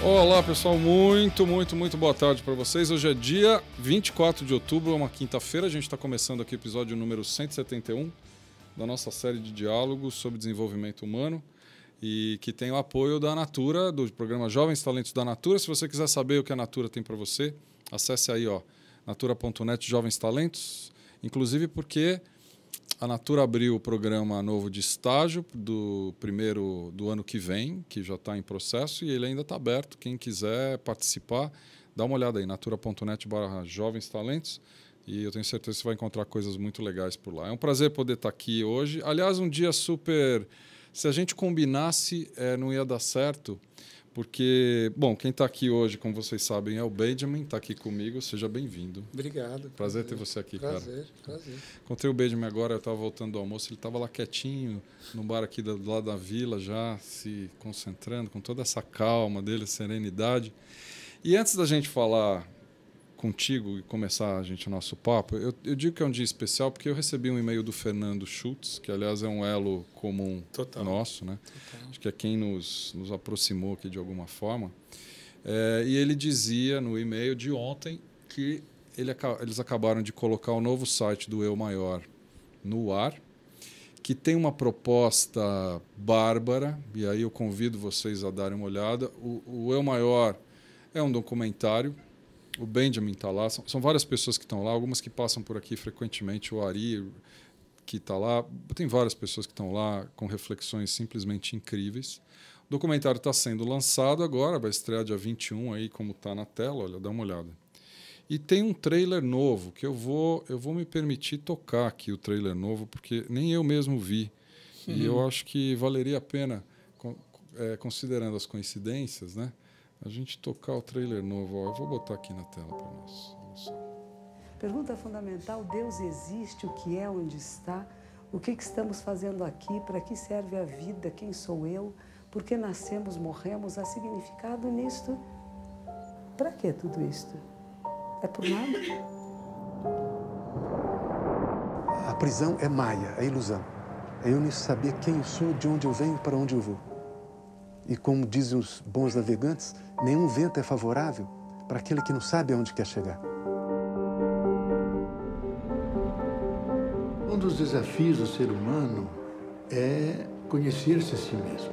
Olá pessoal, muito boa tarde para vocês. Hoje é dia 24 de outubro, é uma quinta-feira. A gente está começando aqui o episódio número 171 da nossa série de diálogos sobre desenvolvimento humano e que tem o apoio da Natura, do programa Jovens Talentos da Natura. Se você quiser saber o que a Natura tem para você, acesse aí, natura.net Jovens Talentos, inclusive porque a Natura abriu o programa novo de estágio do primeiro do ano que vem, que já está em processo, e ele ainda está aberto. Quem quiser participar, dá uma olhada aí, natura.net/Jovens Talentos, e eu tenho certeza que você vai encontrar coisas muito legais por lá. É um prazer poder estar aqui hoje. Aliás, um dia super... Se a gente combinasse, não ia dar certo, porque, bom, quem está aqui hoje, como vocês sabem, é o Benjamin, está aqui comigo. Seja bem-vindo. Obrigado. Prazer ter você aqui, cara. Prazer. Encontrei o Benjamin agora, eu estava voltando do almoço, ele estava lá quietinho, no bar aqui do lado da vila, já se concentrando, com toda essa calma dele, serenidade. E antes da gente falar contigo e começar o nosso papo, eu digo que é um dia especial porque eu recebi um e-mail do Fernando Schultz, que aliás é um elo comum nosso, né? Total. Acho que é quem nos aproximou aqui de alguma forma. E ele dizia no e-mail de ontem que eles acabaram de colocar o novo site do Eu Maior no ar, que tem uma proposta bárbara, e aí eu convido vocês a darem uma olhada. O Eu Maior é um documentário. O Benjamin está lá, são várias pessoas que estão lá, algumas que passam por aqui frequentemente, o Ari, que está lá, tem várias pessoas que estão lá com reflexões simplesmente incríveis. O documentário está sendo lançado agora, vai estrear dia 21, aí como está na tela, olha, dá uma olhada. E tem um trailer novo, que eu vou me permitir tocar aqui o trailer novo, porque nem eu mesmo vi. E eu acho que valeria a pena, considerando as coincidências, né? A gente tocar o trailer novo. Eu vou botar aqui na tela para nós. Olha só. Pergunta fundamental: Deus existe? O que é? Onde está? O que estamos fazendo aqui? Para que serve a vida? Quem sou eu? Por que nascemos, morremos? Há significado nisto? Para que tudo isto? É por nada? A prisão é maia, é ilusão. É eu nem saber quem eu sou, de onde eu venho, para onde eu vou. E como dizem os bons navegantes, nenhum vento é favorável para aquele que não sabe aonde quer chegar. Um dos desafios do ser humano é conhecer-se a si mesmo.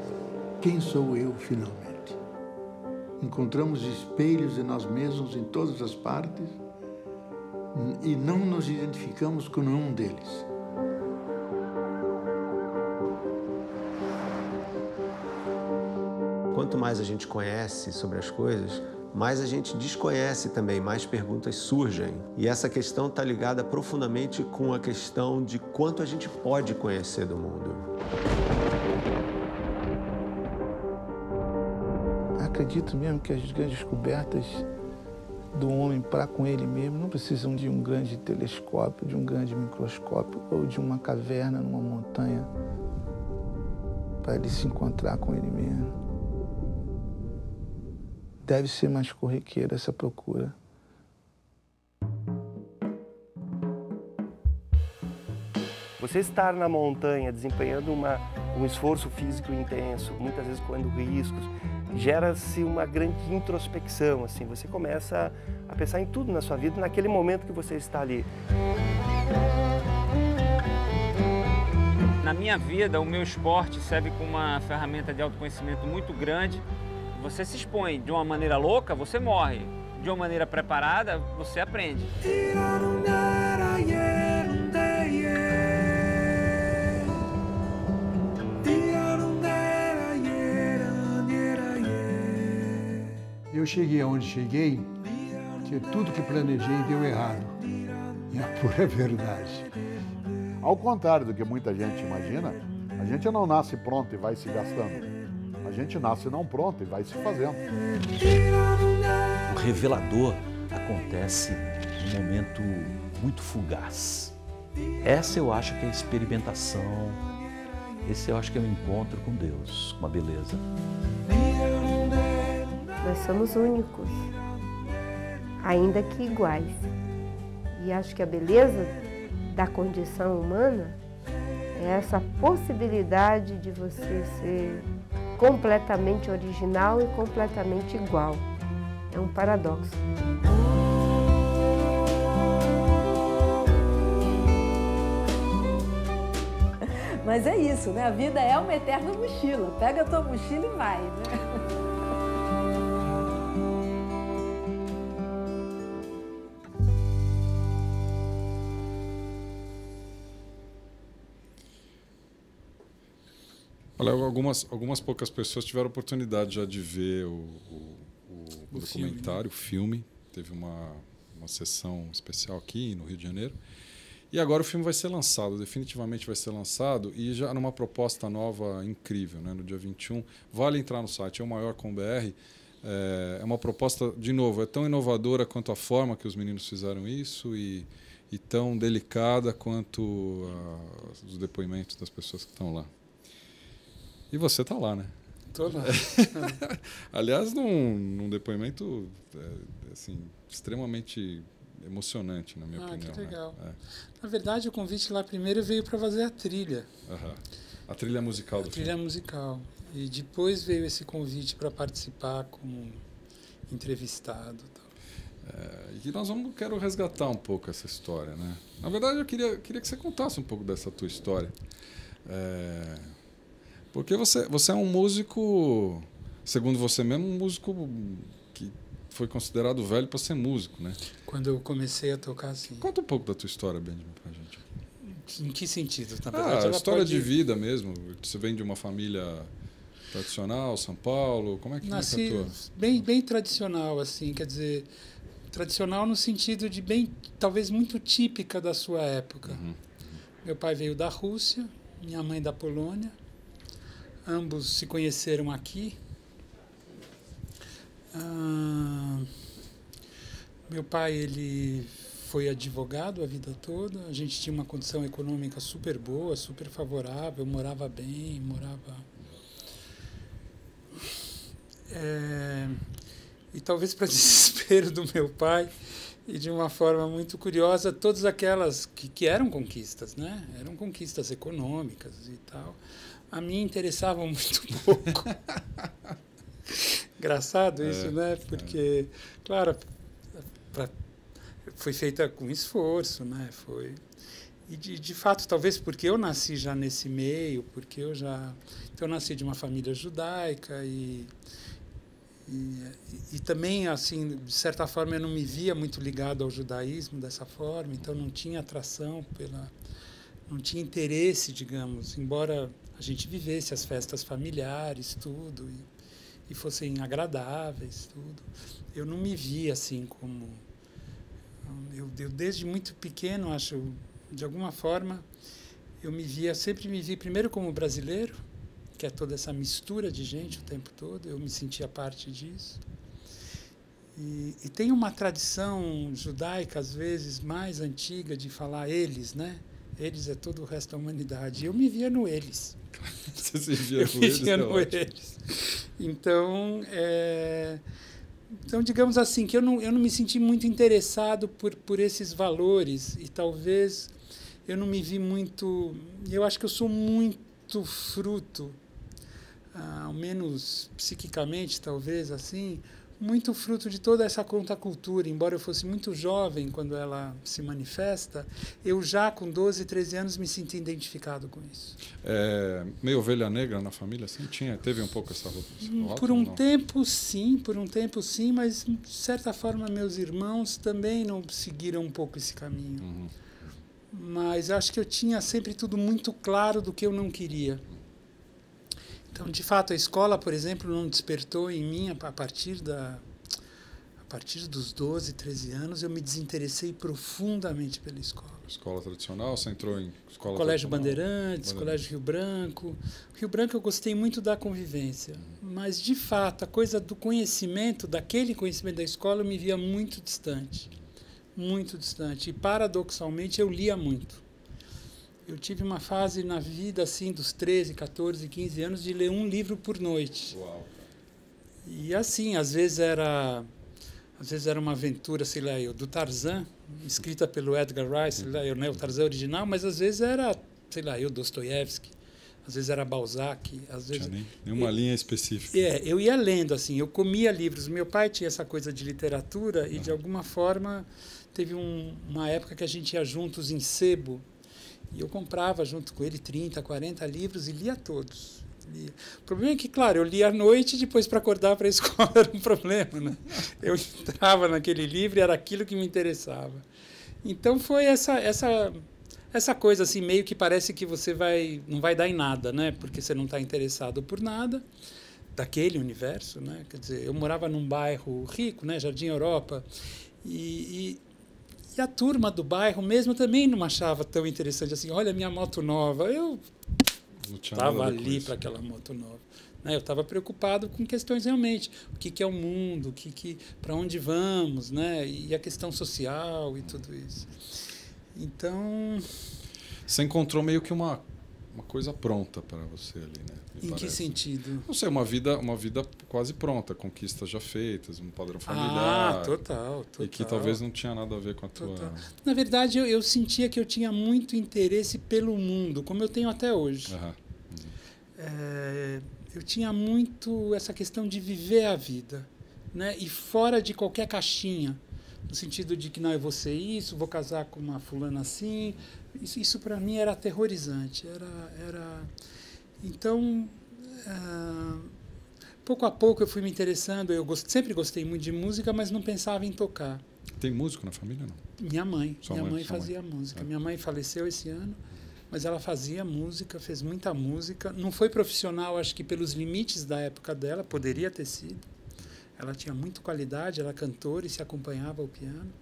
Quem sou eu, finalmente? Encontramos espelhos de nós mesmos em todas as partes e não nos identificamos com nenhum deles. Quanto mais a gente conhece sobre as coisas, mais a gente desconhece também, mais perguntas surgem. E essa questão está ligada profundamente com a questão de quanto a gente pode conhecer do mundo. Acredito mesmo que as grandes descobertas do homem para com ele mesmo não precisam de um grande telescópio, de um grande microscópio ou de uma caverna numa montanha para ele se encontrar com ele mesmo. Deve ser mais corriqueira essa procura. Você estar na montanha desempenhando um esforço físico intenso, muitas vezes correndo riscos, gera-se uma grande introspecção, assim, você começa a pensar em tudo na sua vida naquele momento que você está ali. Na minha vida, o meu esporte serve como uma ferramenta de autoconhecimento muito grande. Você se expõe de uma maneira louca, você morre. De uma maneira preparada, você aprende. Eu cheguei aonde cheguei, que tudo que planejei deu errado. E a pura verdade. Ao contrário do que muita gente imagina, a gente não nasce pronto e vai se gastando. A gente nasce não pronto e vai se fazendo. o revelador acontece num momento muito fugaz. Essa eu acho que é a experimentação, esse eu acho que é o encontro com Deus, com a beleza. Nós somos únicos, ainda que iguais. E acho que a beleza da condição humana é essa possibilidade de você ser completamente original e completamente igual. É um paradoxo. Mas é isso, né? A vida é uma eterna mochila. Pega a tua mochila e vai, né? Olha, algumas poucas pessoas tiveram a oportunidade já de ver o documentário, o filme. Teve uma sessão especial aqui no Rio de Janeiro. E agora o filme vai ser lançado, definitivamente vai ser lançado, e já numa proposta nova incrível, né? No dia 21. Vale entrar no site, é o maior.com.br. É uma proposta, de novo, é tão inovadora quanto a forma que os meninos fizeram isso e tão delicada quanto os depoimentos das pessoas que estão lá. E você está lá, né? Estou lá. Aliás, num depoimento assim, extremamente emocionante, na minha opinião. Que legal. Né? Na verdade, o convite lá primeiro veio para fazer a trilha. A trilha musical do filme. A trilha musical. E depois veio esse convite para participar como entrevistado. E nós quero resgatar um pouco essa história, né? Na verdade, eu queria que você contasse um pouco dessa tua história. Porque você é um músico, segundo você mesmo, um músico que foi considerado velho para ser músico, né? Quando eu comecei a tocar, assim. Conta um pouco da tua história, Benjamin, pra gente. Em que sentido? Na verdade, a história de vida mesmo. Você vem de uma família tradicional, São Paulo, como é que nasci é a tua? Bem tradicional, assim, quer dizer, tradicional no sentido de talvez muito típica da sua época. Meu pai veio da Rússia, minha mãe da Polônia. Ambos se conheceram aqui. Meu pai, ele foi advogado a vida toda. A gente tinha uma condição econômica super boa, super favorável, morava bem, e talvez para desespero do meu pai, e de uma forma muito curiosa, todas aquelas que eram conquistas, né? Eram conquistas econômicas e tal. A mim interessavam muito pouco. Engraçado isso, né? Porque, claro, foi feita com esforço, né? E de fato, talvez porque eu nasci já nesse meio, então eu nasci de uma família judaica e também, assim, de certa forma, eu não me via muito ligado ao judaísmo dessa forma, então não tinha atração não tinha interesse, digamos, embora a gente vivesse as festas familiares, tudo, e fossem agradáveis, tudo. Eu não me via assim como... Eu desde muito pequeno, acho, de alguma forma, sempre me vi primeiro como brasileiro, que é toda essa mistura de gente o tempo todo, eu me sentia parte disso. E tem uma tradição judaica, às vezes, mais antiga, de falar eles, né? Eles é todo o resto da humanidade. Eu me via no eles. Você se via no eles? Eu me via no eles. Então, digamos assim, que eu não me senti muito interessado por esses valores e talvez eu não me vi muito... Eu acho que eu sou muito fruto, ao menos psiquicamente, talvez, assim, muito fruto de toda essa contracultura. Embora eu fosse muito jovem quando ela se manifesta, eu já com 12, 13 anos me senti identificado com isso. Meio ovelha negra na família, assim? Teve um pouco essa roupa? Por um tempo, sim, mas de certa forma meus irmãos também não seguiram um pouco esse caminho. Mas acho que eu tinha sempre tudo muito claro do que eu não queria. Então, de fato, a escola, por exemplo, não despertou em mim a partir dos 12, 13 anos, eu me desinteressei profundamente pela escola. escola tradicional? Você entrou em escola Colégio tradicional? Bandeirantes, Colégio Rio Branco. Rio Branco eu gostei muito da convivência, mas de fato a coisa do conhecimento, daquele conhecimento da escola, eu me via muito distante. Muito distante. E paradoxalmente eu lia muito. Eu tive uma fase na vida assim dos 13, 14, 15 anos de ler um livro por noite. Uau. E assim, às vezes era uma aventura, sei lá, do Tarzan, escrita pelo Edgar Rice, sei lá, né, o Tarzan original, mas às vezes era, sei lá, Dostoiévski, às vezes era Balzac, às vezes nenhuma linha específica. Eu ia lendo assim, eu comia livros. Meu pai tinha essa coisa de literatura e de alguma forma teve uma época que a gente ia juntos em sebo e eu comprava junto com ele 30, 40 livros e lia todos. O problema é que, claro, eu lia à noite e depois para acordar para a escola era um problema, né? Eu entrava naquele livro e era aquilo que me interessava. Então foi essa coisa assim, meio que parece que você não vai dar em nada, né? Porque você não está interessado por nada daquele universo, né? Quer dizer, eu morava num bairro rico, né? Jardim Europa, e a turma do bairro mesmo também não achava tão interessante assim. Olha, minha moto nova. Eu estava ali para aquela moto nova. Né? Eu estava preocupado com questões realmente. O que é o mundo, para onde vamos, né? E a questão social e tudo isso. Então... Você encontrou meio que uma coisa pronta para você ali, né? Em que sentido? Não sei, uma vida quase pronta, conquistas já feitas, um padrão familiar. Total. E que talvez não tinha nada a ver com a tua... Na verdade, eu sentia que eu tinha muito interesse pelo mundo, como eu tenho até hoje. Eu tinha muito essa questão de viver a vida, né? E fora de qualquer caixinha. No sentido de que não, eu vou ser isso, vou casar com uma fulana assim. Isso para mim era aterrorizante. Então, pouco a pouco eu fui me interessando. Eu sempre gostei muito de música, mas não pensava em tocar. Tem músico na família, não? Minha mãe. Minha mãe fazia música. Minha mãe faleceu esse ano, mas ela fazia música, fez muita música. Não foi profissional, acho que pelos limites da época dela, poderia ter sido. Ela tinha muita qualidade, ela cantora e se acompanhava ao piano.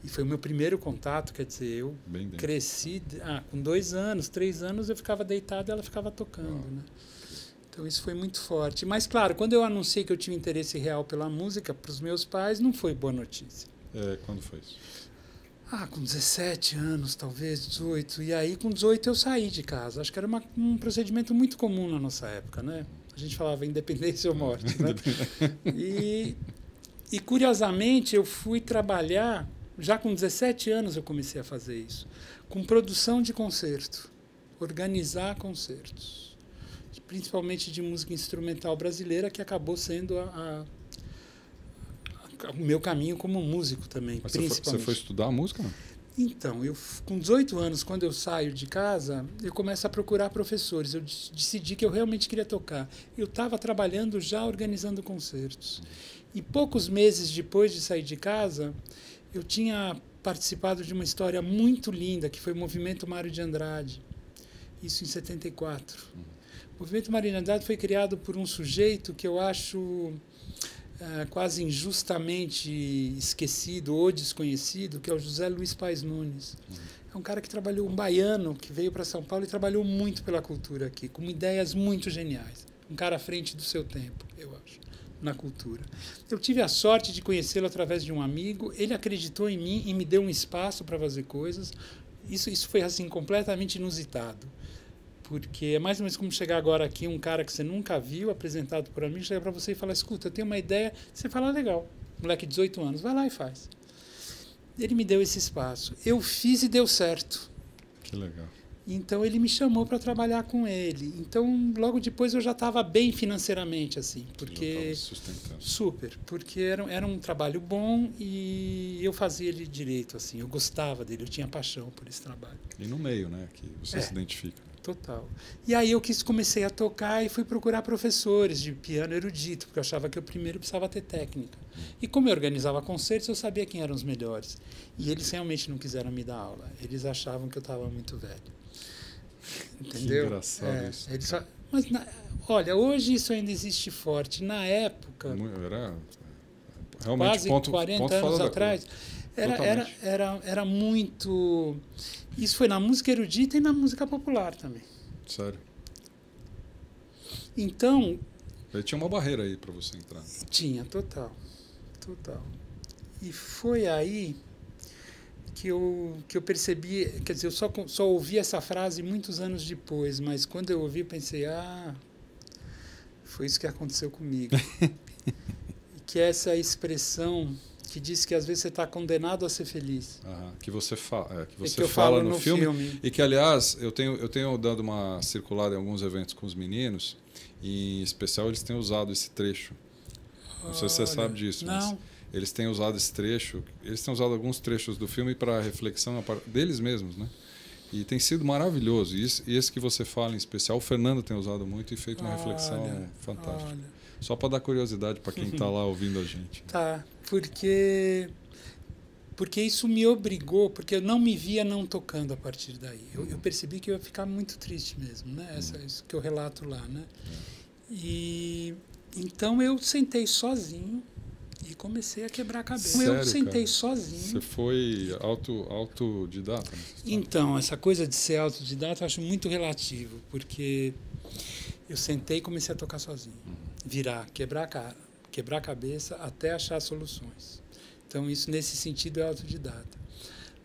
E foi o meu primeiro contato, quer dizer, eu cresci... com 2 anos, 3 anos, eu ficava deitado e ela ficava tocando, né? Então, isso foi muito forte. Mas, claro, quando eu anunciei que eu tinha interesse real pela música, para os meus pais, não foi boa notícia. Quando foi isso? Com 17 anos, talvez, 18. E aí, com 18, eu saí de casa. Acho que era um procedimento muito comum na nossa época, né? A gente falava independência ou morte, né? E, curiosamente, eu fui trabalhar, já com 17 anos eu comecei a fazer isso, com produção de concerto, organizar concertos, principalmente de música instrumental brasileira, que acabou sendo o meu caminho como músico também. Mas você foi estudar música, não? Então, com 18 anos, quando eu saio de casa, eu começo a procurar professores. Eu decidi que eu realmente queria tocar. Eu estava trabalhando já organizando concertos. E poucos meses depois de sair de casa, eu tinha participado de uma história muito linda, que foi o Movimento Mário de Andrade. Isso em 74. O Movimento Mário de Andrade foi criado por um sujeito que eu acho... quase injustamente esquecido ou desconhecido, que é o José Luiz Paes Nunes. É um cara que trabalhou, um baiano, que veio para São Paulo e trabalhou muito pela cultura aqui, com ideias muito geniais. Um cara à frente do seu tempo, eu acho, na cultura. Eu tive a sorte de conhecê-lo através de um amigo, ele acreditou em mim e me deu um espaço para fazer coisas. Isso foi assim completamente inusitado. Porque é mais ou menos como chegar agora aqui um cara que você nunca viu, apresentado por mim, chega para você e fala, escuta, eu tenho uma ideia, você fala, legal, moleque de 18 anos, vai lá e faz. Ele me deu esse espaço. Eu fiz e deu certo. Que legal. Então ele me chamou para trabalhar com ele. Então logo depois eu já estava bem financeiramente, assim, porque super, porque era um trabalho bom e eu fazia ele direito, assim, eu gostava dele, eu tinha paixão por esse trabalho. E no meio, né, que você se identifica. Total. E aí eu comecei a tocar e fui procurar professores de piano erudito, porque eu achava que eu primeiro precisava ter técnica. E como eu organizava concertos, eu sabia quem eram os melhores. E eles realmente não quiseram me dar aula. Eles achavam que eu estava muito velho. Entendeu? Que engraçado isso. Mas, olha, hoje isso ainda existe forte. Na época, era realmente quase 40 anos atrás, Era muito... Isso foi na música erudita e na música popular também. Sério? Então... Aí tinha uma barreira aí para você entrar. Tinha, total. E foi aí que eu percebi... Quer dizer, eu só ouvi essa frase muitos anos depois, mas quando eu ouvi, eu pensei, foi isso que aconteceu comigo. Que é essa expressão que diz que às vezes você está condenado a ser feliz. Que você fala no filme. E que, aliás, eu tenho dado uma circulada em alguns eventos com os meninos, e em especial eles têm usado esse trecho. Não sei se você sabe disso, mas eles têm usado esse trecho, eles têm usado alguns trechos do filme para reflexão deles mesmos, né? E tem sido maravilhoso. E esse que você fala em especial, o Fernando tem usado muito e feito uma reflexão fantástica. Só para dar curiosidade para quem está lá ouvindo a gente. Tá, porque isso me obrigou, porque eu não me via não tocando a partir daí. Eu percebi que eu ia ficar muito triste mesmo, né? Isso que eu relato lá, né? E então eu sentei sozinho e comecei a quebrar a cabeça. Sério, eu sentei cara? Sozinho. Você foi autodidata? Então, essa coisa de ser autodidata eu acho muito relativo, porque eu sentei e comecei a tocar sozinho. Quebrar a cabeça até achar soluções. Então, isso nesse sentido é autodidata.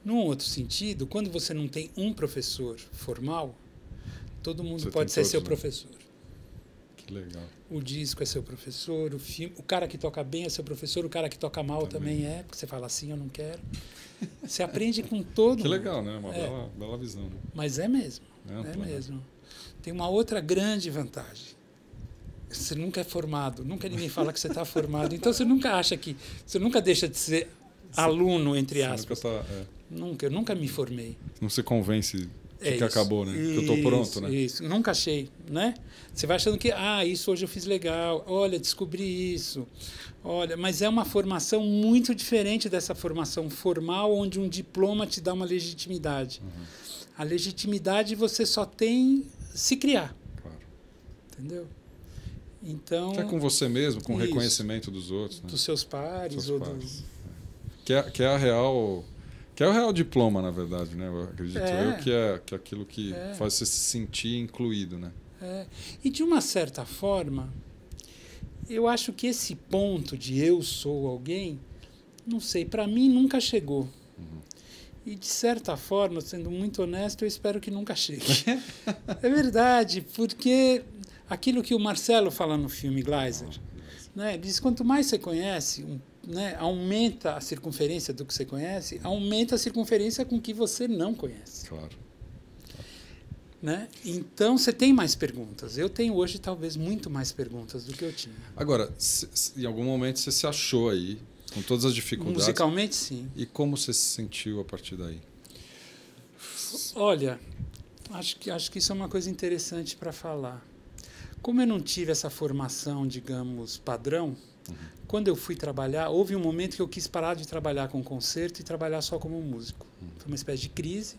Num outro sentido, quando você não tem um professor formal, todo mundo pode ser seu professor. Que legal. O disco é seu professor, o cara que toca bem é seu professor, o cara que toca mal também é, porque você fala assim, eu não quero. Você aprende com todo mundo. Que legal, né? Uma bela visão. Né? Mas é mesmo. É mesmo. Tem uma outra grande vantagem. Você nunca é formado, nunca ninguém fala que você está formado. Então você nunca deixa de ser aluno, entre aspas. Eu nunca me formei. Não se convence que acabou, né? Que eu estou pronto, né? Isso, nunca achei, né? Você vai achando que, isso hoje eu fiz legal, olha, descobri isso. Olha, mas é uma formação muito diferente dessa formação formal, onde um diploma te dá uma legitimidade. A legitimidade você só tem se criar. Claro. Entendeu? Então, que é com você mesmo, com o reconhecimento dos outros. Né? Dos seus pares. Que é a real... Que é o real diploma, na verdade, né? Eu acredito que é aquilo que faz você se sentir incluído, né? E de uma certa forma, eu acho que esse ponto de eu sou alguém, não sei, para mim nunca chegou. E de certa forma, sendo muito honesto, eu espero que nunca chegue. É verdade, porque aquilo que o Marcelo fala no filme Gleiser, né? Ele diz, quanto mais você conhece, né, aumenta a circunferência do que você conhece, aumenta a circunferência com que você não conhece. Claro. Né? Então, você tem mais perguntas. Eu tenho hoje, talvez, muito mais perguntas do que eu tinha. Agora, em algum momento você se achou aí, com todas as dificuldades. Musicalmente, sim. E como você se sentiu a partir daí? Olha, acho que isso é uma coisa interessante para falar. Como eu não tive essa formação, digamos, padrão, quando eu fui trabalhar, houve um momento que eu quis parar de trabalhar com concerto e trabalhar só como músico. Foi uma espécie de crise.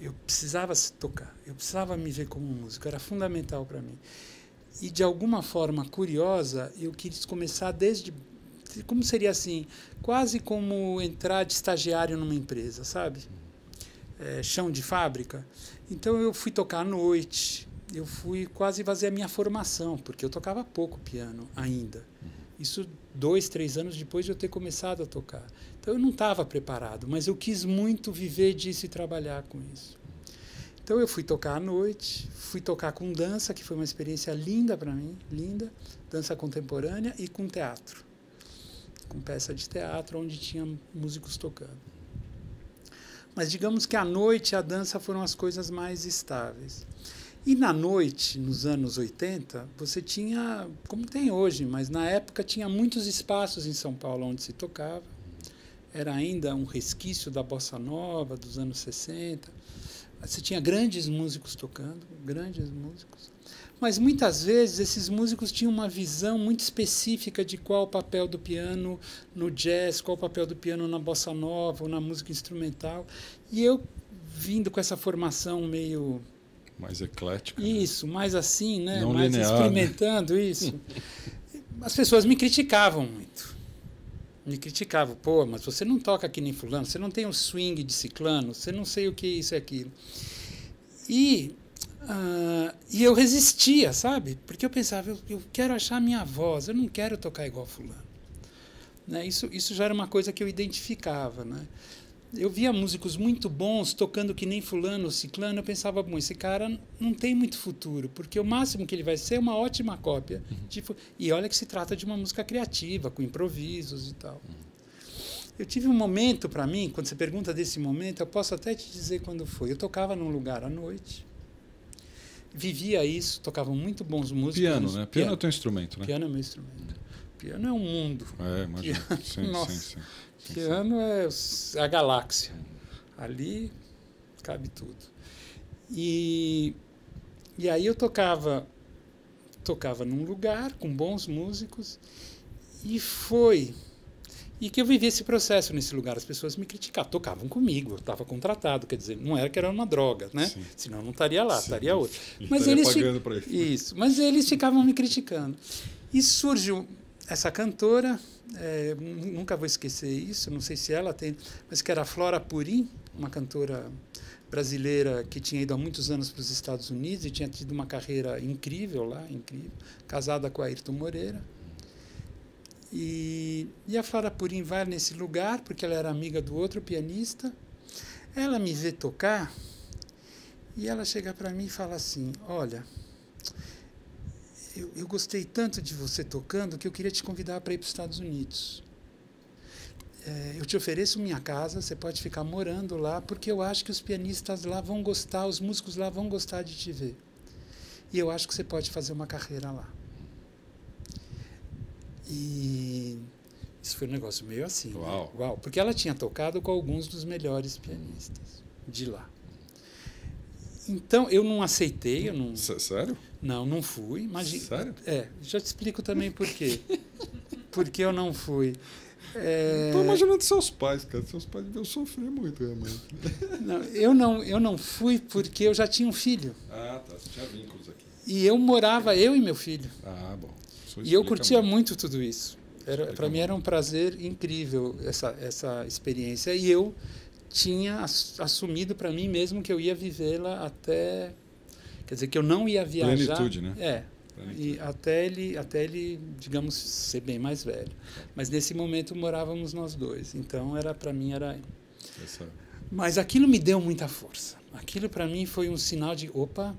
Eu precisava tocar, eu precisava me ver como músico, era fundamental para mim. E, de alguma forma curiosa, eu quis começar como seria assim, quase como entrar de estagiário numa empresa, sabe? Chão de fábrica. Então, eu fui tocar à noite, eu fui quase fazer a minha formação, porque eu tocava pouco piano ainda. Isso 2, 3 anos depois de eu ter começado a tocar. Então, eu não estava preparado, mas eu quis muito viver disso e trabalhar com isso. Então, eu fui tocar à noite, fui tocar com dança, que foi uma experiência linda para mim, linda, dança contemporânea e com teatro, com peça de teatro, onde tinha músicos tocando. Mas, digamos que à noite e a dança foram as coisas mais estáveis. E na noite, nos anos 80, você tinha, como tem hoje, mas na época tinha muitos espaços em São Paulo onde se tocava. Era ainda um resquício da bossa nova dos anos 60. Você tinha grandes músicos tocando, grandes músicos. Mas muitas vezes esses músicos tinham uma visão muito específica de qual o papel do piano no jazz, qual o papel do piano na bossa nova ou na música instrumental. E eu, vindo com essa formação meio... mais eclética. Isso, mais assim, né? Não mais linear, experimentando, né? Isso. As pessoas me criticavam muito. Me criticavam. Pô, mas você não toca que nem fulano, você não tem o swing de ciclano, você não sei o que isso e aquilo. E eu resistia, sabe? Porque eu pensava, eu quero achar a minha voz, eu não quero tocar igual fulano. Né? Isso já era uma coisa que eu identificava, né? Eu via músicos muito bons tocando que nem fulano ou ciclano, eu pensava, bom, esse cara não tem muito futuro, porque o máximo que ele vai ser é uma ótima cópia. E olha que se trata de uma música criativa, com improvisos e tal. Eu tive um momento para mim, quando você pergunta desse momento, eu posso até te dizer quando foi. Eu tocava num lugar à noite, vivia isso, tocavam muito bons músicos. Piano, né? Piano é o teu instrumento, né? Piano é meu instrumento. Piano é um mundo. Imagina. Sim, nossa. Sim. Piano é a galáxia. Ali cabe tudo. E aí eu tocava num lugar com bons músicos e que eu vivi esse processo nesse lugar. As pessoas me criticavam, tocavam comigo, eu estava contratado, quer dizer, não era que era uma droga, né? Sim. Senão eu não estaria lá, estaria outro. Mas eles pagando para isso, mas eles ficavam me criticando. E surgiu essa cantora, nunca vou esquecer isso, não sei se ela tem, mas que era a Flora Purim, uma cantora brasileira que tinha ido há muitos anos para os Estados Unidos e tinha tido uma carreira incrível lá, casada com a Ayrton Moreira. E a Flora Purim vai nesse lugar, porque ela era amiga do outro pianista. Ela me vê tocar e ela chega para mim e fala assim, olha, eu gostei tanto de você tocando que eu queria te convidar para ir para os Estados Unidos. Eu te ofereço minha casa, você pode ficar morando lá, porque eu acho que os pianistas lá vão gostar, os músicos lá vão gostar de te ver. E eu acho que você pode fazer uma carreira lá. E isso foi um negócio meio assim. Uau. Né? Uau, porque ela tinha tocado com alguns dos melhores pianistas de lá. Então, eu não aceitei. Eu não... Sério? Não fui. Imagina. Sério? Já te explico também por quê. Porque eu não fui. Estou imaginando seus pais, cara. Seus pais deviam sofrer muito, realmente. Não, eu não fui porque eu já tinha um filho. Ah, tá. Você tinha vínculos aqui. E eu morava, eu e meu filho. Ah, bom. E eu curtia muito tudo isso. Para mim era um prazer incrível essa experiência. E eu tinha assumido para mim mesmo que eu ia vivê-la até... Quer dizer, que eu não ia viajar... Plenitude, né? E até ele, digamos, ser bem mais velho. Mas nesse momento morávamos nós dois. Então, para mim, era... Mas aquilo me deu muita força. Aquilo, para mim, foi um sinal de... Opa!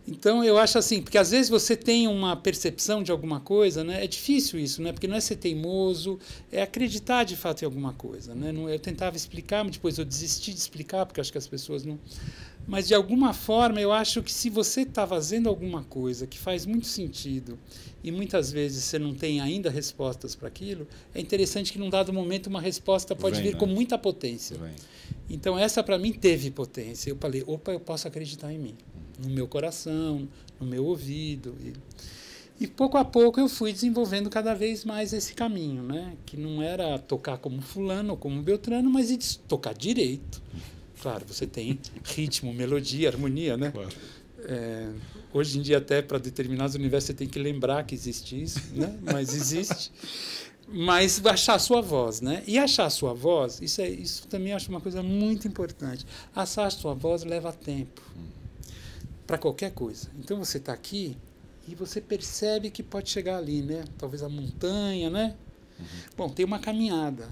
Então, eu acho assim, porque às vezes você tem uma percepção de alguma coisa, né? É difícil isso, né? Porque não é ser teimoso, é acreditar de fato em alguma coisa, né? Eu tentava explicar, mas depois eu desisti de explicar, porque acho que as pessoas não... Mas, de alguma forma, eu acho que se você está fazendo alguma coisa que faz muito sentido e muitas vezes você não tem ainda respostas para aquilo, é interessante que, num dado momento, uma resposta pode vir com muita potência. Então, essa, para mim, teve potência. Eu falei, opa, eu posso acreditar em mim. No meu coração, no meu ouvido. E pouco a pouco eu fui desenvolvendo cada vez mais esse caminho, né? Que não era tocar como fulano ou como Beltrano, mas tocar direito. Claro, você tem ritmo, melodia, harmonia, né? Claro. Hoje em dia, até para determinados universos, você tem que lembrar que existe isso, né? Mas existe. Mas achar a sua voz, né? E achar a sua voz, isso também eu acho uma coisa muito importante. Achar a sua voz leva tempo. Para qualquer coisa. Então você está aqui e você percebe que pode chegar ali, né? Talvez a montanha, né? Bom, tem uma caminhada.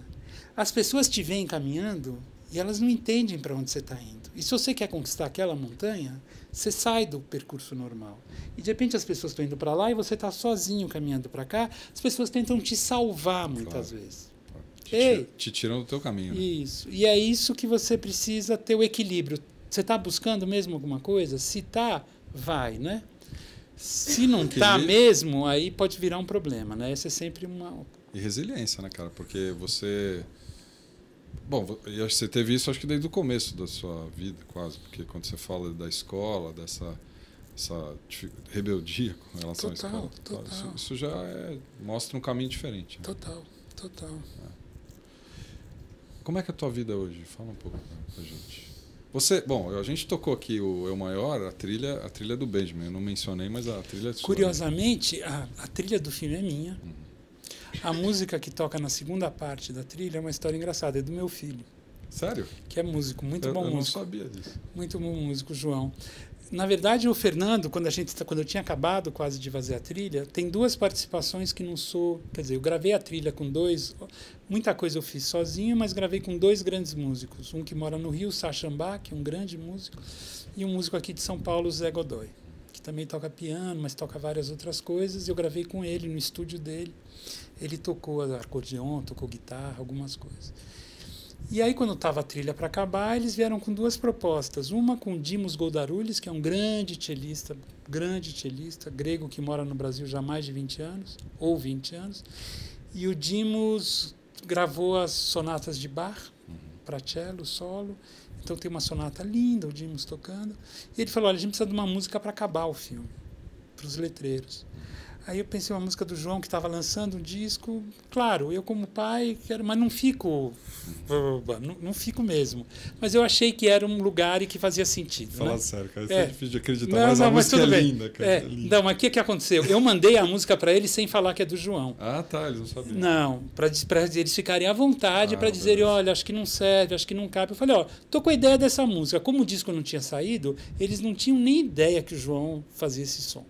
As pessoas te veem caminhando e elas não entendem para onde você está indo. E se você quer conquistar aquela montanha, você sai do percurso normal. E de repente as pessoas estão indo para lá e você está sozinho caminhando para cá. As pessoas tentam te salvar muitas vezes. Te tiram do teu caminho. Né? Isso. E é isso que você precisa ter o equilíbrio. Você está buscando mesmo alguma coisa? Se está, vai, né? Se não está mesmo, aí pode virar um problema, né? Essa é sempre uma... E resiliência, né, cara? Porque você... Bom, você teve isso acho que desde o começo da sua vida, quase. Porque quando você fala da escola, dessa rebeldia com relação à escola... Total. Isso já mostra um caminho diferente. Né? Total. Como é que é a tua vida hoje? Fala um pouco pra gente. A gente tocou aqui o Eu Maior, a trilha do Benjamin. Eu não mencionei, mas a trilha é sua. Curiosamente, a trilha do filme é minha. A música que toca na segunda parte da trilha é uma história engraçada, é do meu filho. Sério? Que é músico, muito bom músico. Eu não sabia disso. Muito bom músico, João. Na verdade, o Fernando, quando eu tinha acabado quase de fazer a trilha, tem 2 participações que não sou... Quer dizer, eu gravei a trilha com 2... Muita coisa eu fiz sozinho, mas gravei com 2 grandes músicos. Um que mora no Rio, Sacha Ambach, um grande músico, e um músico aqui de São Paulo, Zé Godoy, que também toca piano, mas toca várias outras coisas. Eu gravei com ele no estúdio dele. Ele tocou acordeon, tocou guitarra, algumas coisas. E aí, quando estava a trilha para acabar, eles vieram com 2 propostas. Uma com Dimos Goldaroulis, que é um grande cellista grego que mora no Brasil já há mais de 20 anos, ou 20 anos. E o Dimos gravou as sonatas de Bach para cello, solo. Então tem uma sonata linda, o Dimos tocando. E ele falou, olha, a gente precisa de uma música para acabar o filme, para os letreiros. Aí eu pensei uma música do João que estava lançando um disco. Claro, eu como pai quero, mas não fico mesmo. Mas eu achei que era um lugar e que fazia sentido. Fala né? Sério, cara, isso é difícil de acreditar. Mas a música é linda, cara. Não, mas o que aconteceu? Eu mandei a música para eles sem falar que é do João. Ah, tá, eles não sabiam. Não, para eles ficarem à vontade, para dizerem, olha, acho que não serve, acho que não cabe. Eu falei, ó, tô com a ideia dessa música. Como o disco não tinha saído, eles não tinham nem ideia que o João fazia esse som.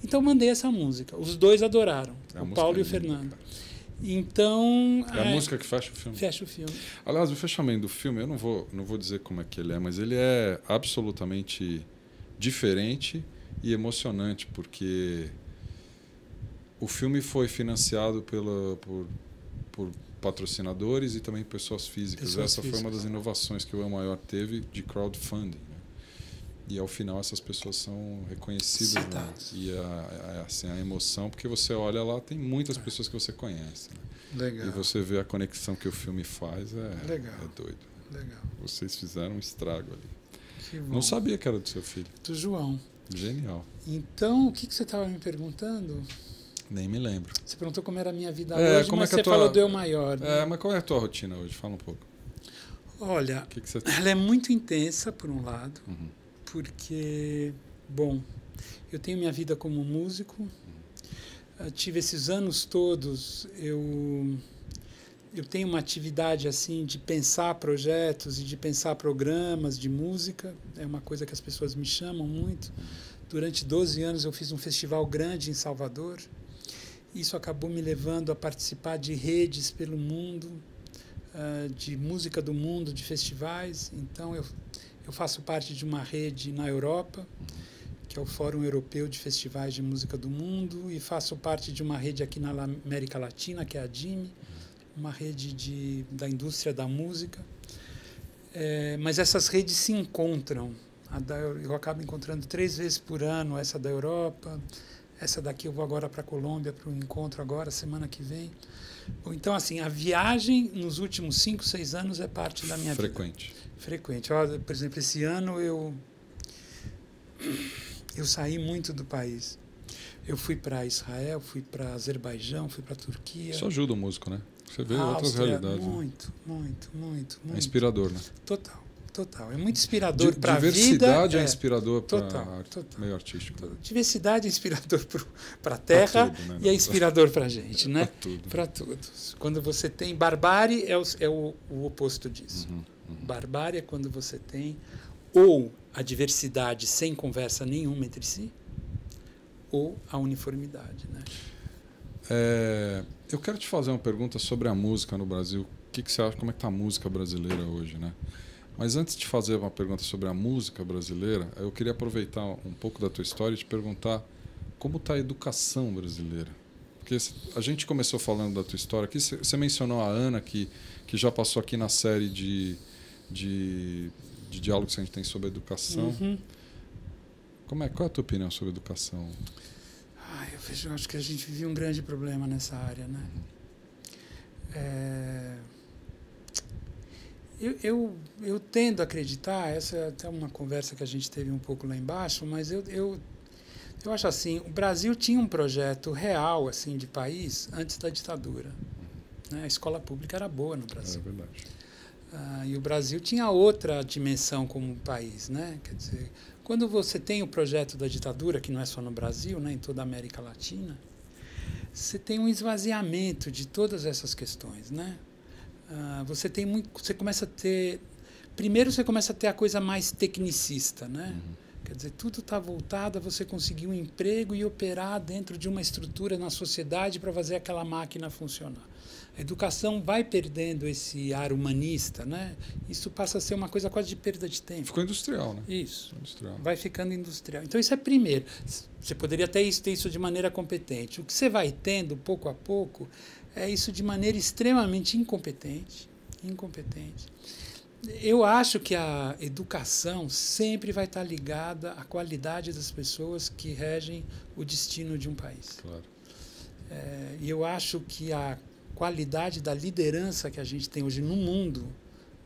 Então mandei essa música. Os 2 adoraram, o Paulo e o Fernando. Então... É a música que fecha o filme. Fecha o filme. Aliás, o fechamento do filme, eu não vou dizer como é que ele é, mas ele é absolutamente diferente e emocionante, porque o filme foi financiado por patrocinadores e também pessoas físicas. Essa foi uma das inovações que o El Maior teve de crowdfunding. E ao final essas pessoas são reconhecidas, né? E assim, a emoção, porque você olha lá, tem muitas pessoas que você conhece. Né? Legal. E você vê a conexão que o filme faz, é doido. Legal. Vocês fizeram um estrago ali. Que bom. Não sabia que era do seu filho. Do João. Genial. Então, o que você estava me perguntando? Nem me lembro. Você perguntou como era a minha vida hoje, mas você falou do Eu Maior. Né? Mas qual é a tua rotina hoje? Fala um pouco. Olha, ela é muito intensa, por um lado. Porque, bom, eu tenho minha vida como músico, tive esses anos todos, eu tenho uma atividade assim de pensar projetos e de pensar programas de música, é uma coisa que as pessoas me chamam muito. Durante 12 anos eu fiz um festival grande em Salvador, isso acabou me levando a participar de redes pelo mundo, de música do mundo, de festivais, então eu faço parte de uma rede na Europa, que é o Fórum Europeu de Festivais de Música do Mundo, e faço parte de uma rede aqui na América Latina, que é a DIME, uma rede da indústria da música. Mas essas redes se encontram. Eu acabo encontrando 3 vezes por ano essa da Europa, essa daqui eu vou agora para a Colômbia, para o encontro agora, semana que vem. Bom, então, assim, a viagem nos últimos 5, 6 anos é parte da minha vida. Frequente. Por exemplo, esse ano eu saí muito do país. Eu fui para Israel, fui para Azerbaijão, fui para Turquia. Isso ajuda o músico, né? Você vê outras realidades. Muito. É inspirador, né? Total. É muito inspirador para a vida. Diversidade é inspirador para o meio artístico. Diversidade é inspirador para a terra tudo, né? E é inspirador para a gente, né? Para tudo. Quando você tem barbárie, é o oposto disso. Barbárie é quando você tem ou a diversidade sem conversa nenhuma entre si, ou a uniformidade. Né? Eu quero te fazer uma pergunta sobre a música no Brasil. O que você acha? Como é que está a música brasileira hoje? Né? Mas antes de fazer uma pergunta sobre a música brasileira, eu queria aproveitar um pouco da tua história e te perguntar como está a educação brasileira. Porque a gente começou falando da tua história aqui, você mencionou a Ana, que já passou aqui na série de diálogos que a gente tem sobre educação. Qual é a tua opinião sobre educação? Eu acho que a gente vive um grande problema nessa área, né? Eu tendo a acreditar, essa é até uma conversa que a gente teve um pouco lá embaixo, mas eu acho assim, o Brasil tinha um projeto real assim de país antes da ditadura. Né? A escola pública era boa no Brasil. É verdade. E o Brasil tinha outra dimensão como país, né? Quer dizer, quando você tem o projeto da ditadura, que não é só no Brasil, né, em toda a América Latina, você tem um esvaziamento de todas essas questões, né? Você começa a ter... Primeiro você começa a ter a coisa mais tecnicista, né? Quer dizer, tudo está voltado a você conseguir um emprego e operar dentro de uma estrutura na sociedade para fazer aquela máquina funcionar. A educação vai perdendo esse ar humanista, né? Isso passa a ser uma coisa quase de perda de tempo. Ficou industrial, né? Isso. Industrial. Vai ficando industrial. Então, isso é primeiro. Você poderia ter isso de maneira competente. O que você vai tendo, pouco a pouco, é isso de maneira extremamente incompetente. Eu acho que a educação sempre vai estar ligada à qualidade das pessoas que regem o destino de um país. Claro. E eu acho que a qualidade da liderança que a gente tem hoje no mundo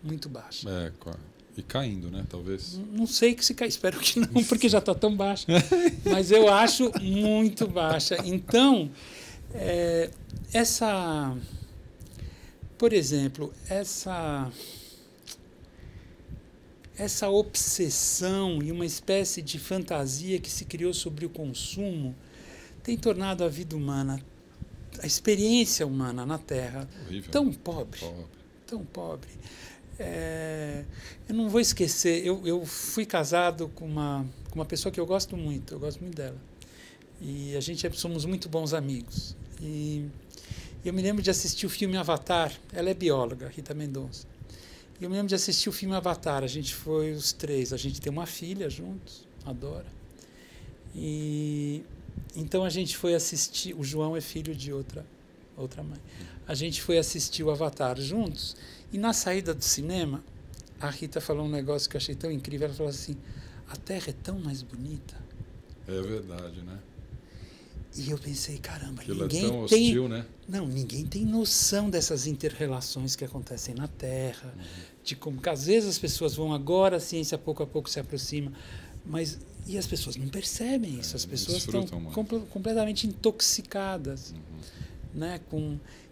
muito baixa. E caindo, né? Talvez. Não sei que se cai, espero que não, porque já está tão baixa. Mas eu acho muito baixa. Então, por exemplo, essa obsessão e uma espécie de fantasia que se criou sobre o consumo tem tornado a vida humana, a experiência humana na Terra, horrível, tão pobre. Eu não vou esquecer, eu fui casado com uma pessoa que eu gosto muito dela. E somos muito bons amigos. E eu me lembro de assistir o filme Avatar. Ela é bióloga, Rita Mendonça. E eu me lembro de assistir o filme Avatar. A gente foi os três. A gente tem uma filha juntos, adora. E então a gente foi assistir. O João é filho de outra mãe. A gente foi assistir o Avatar juntos. E na saída do cinema, a Rita falou um negócio que eu achei tão incrível. Ela falou assim: a Terra é tão mais bonita. É verdade, né? E eu pensei, caramba, aquilo ninguém é tão hostil, né? Não, ninguém tem noção dessas inter-relações que acontecem na Terra, de como que às vezes as pessoas vão agora, a ciência pouco a pouco se aproxima, e as pessoas não percebem isso, as pessoas estão completamente intoxicadas, né?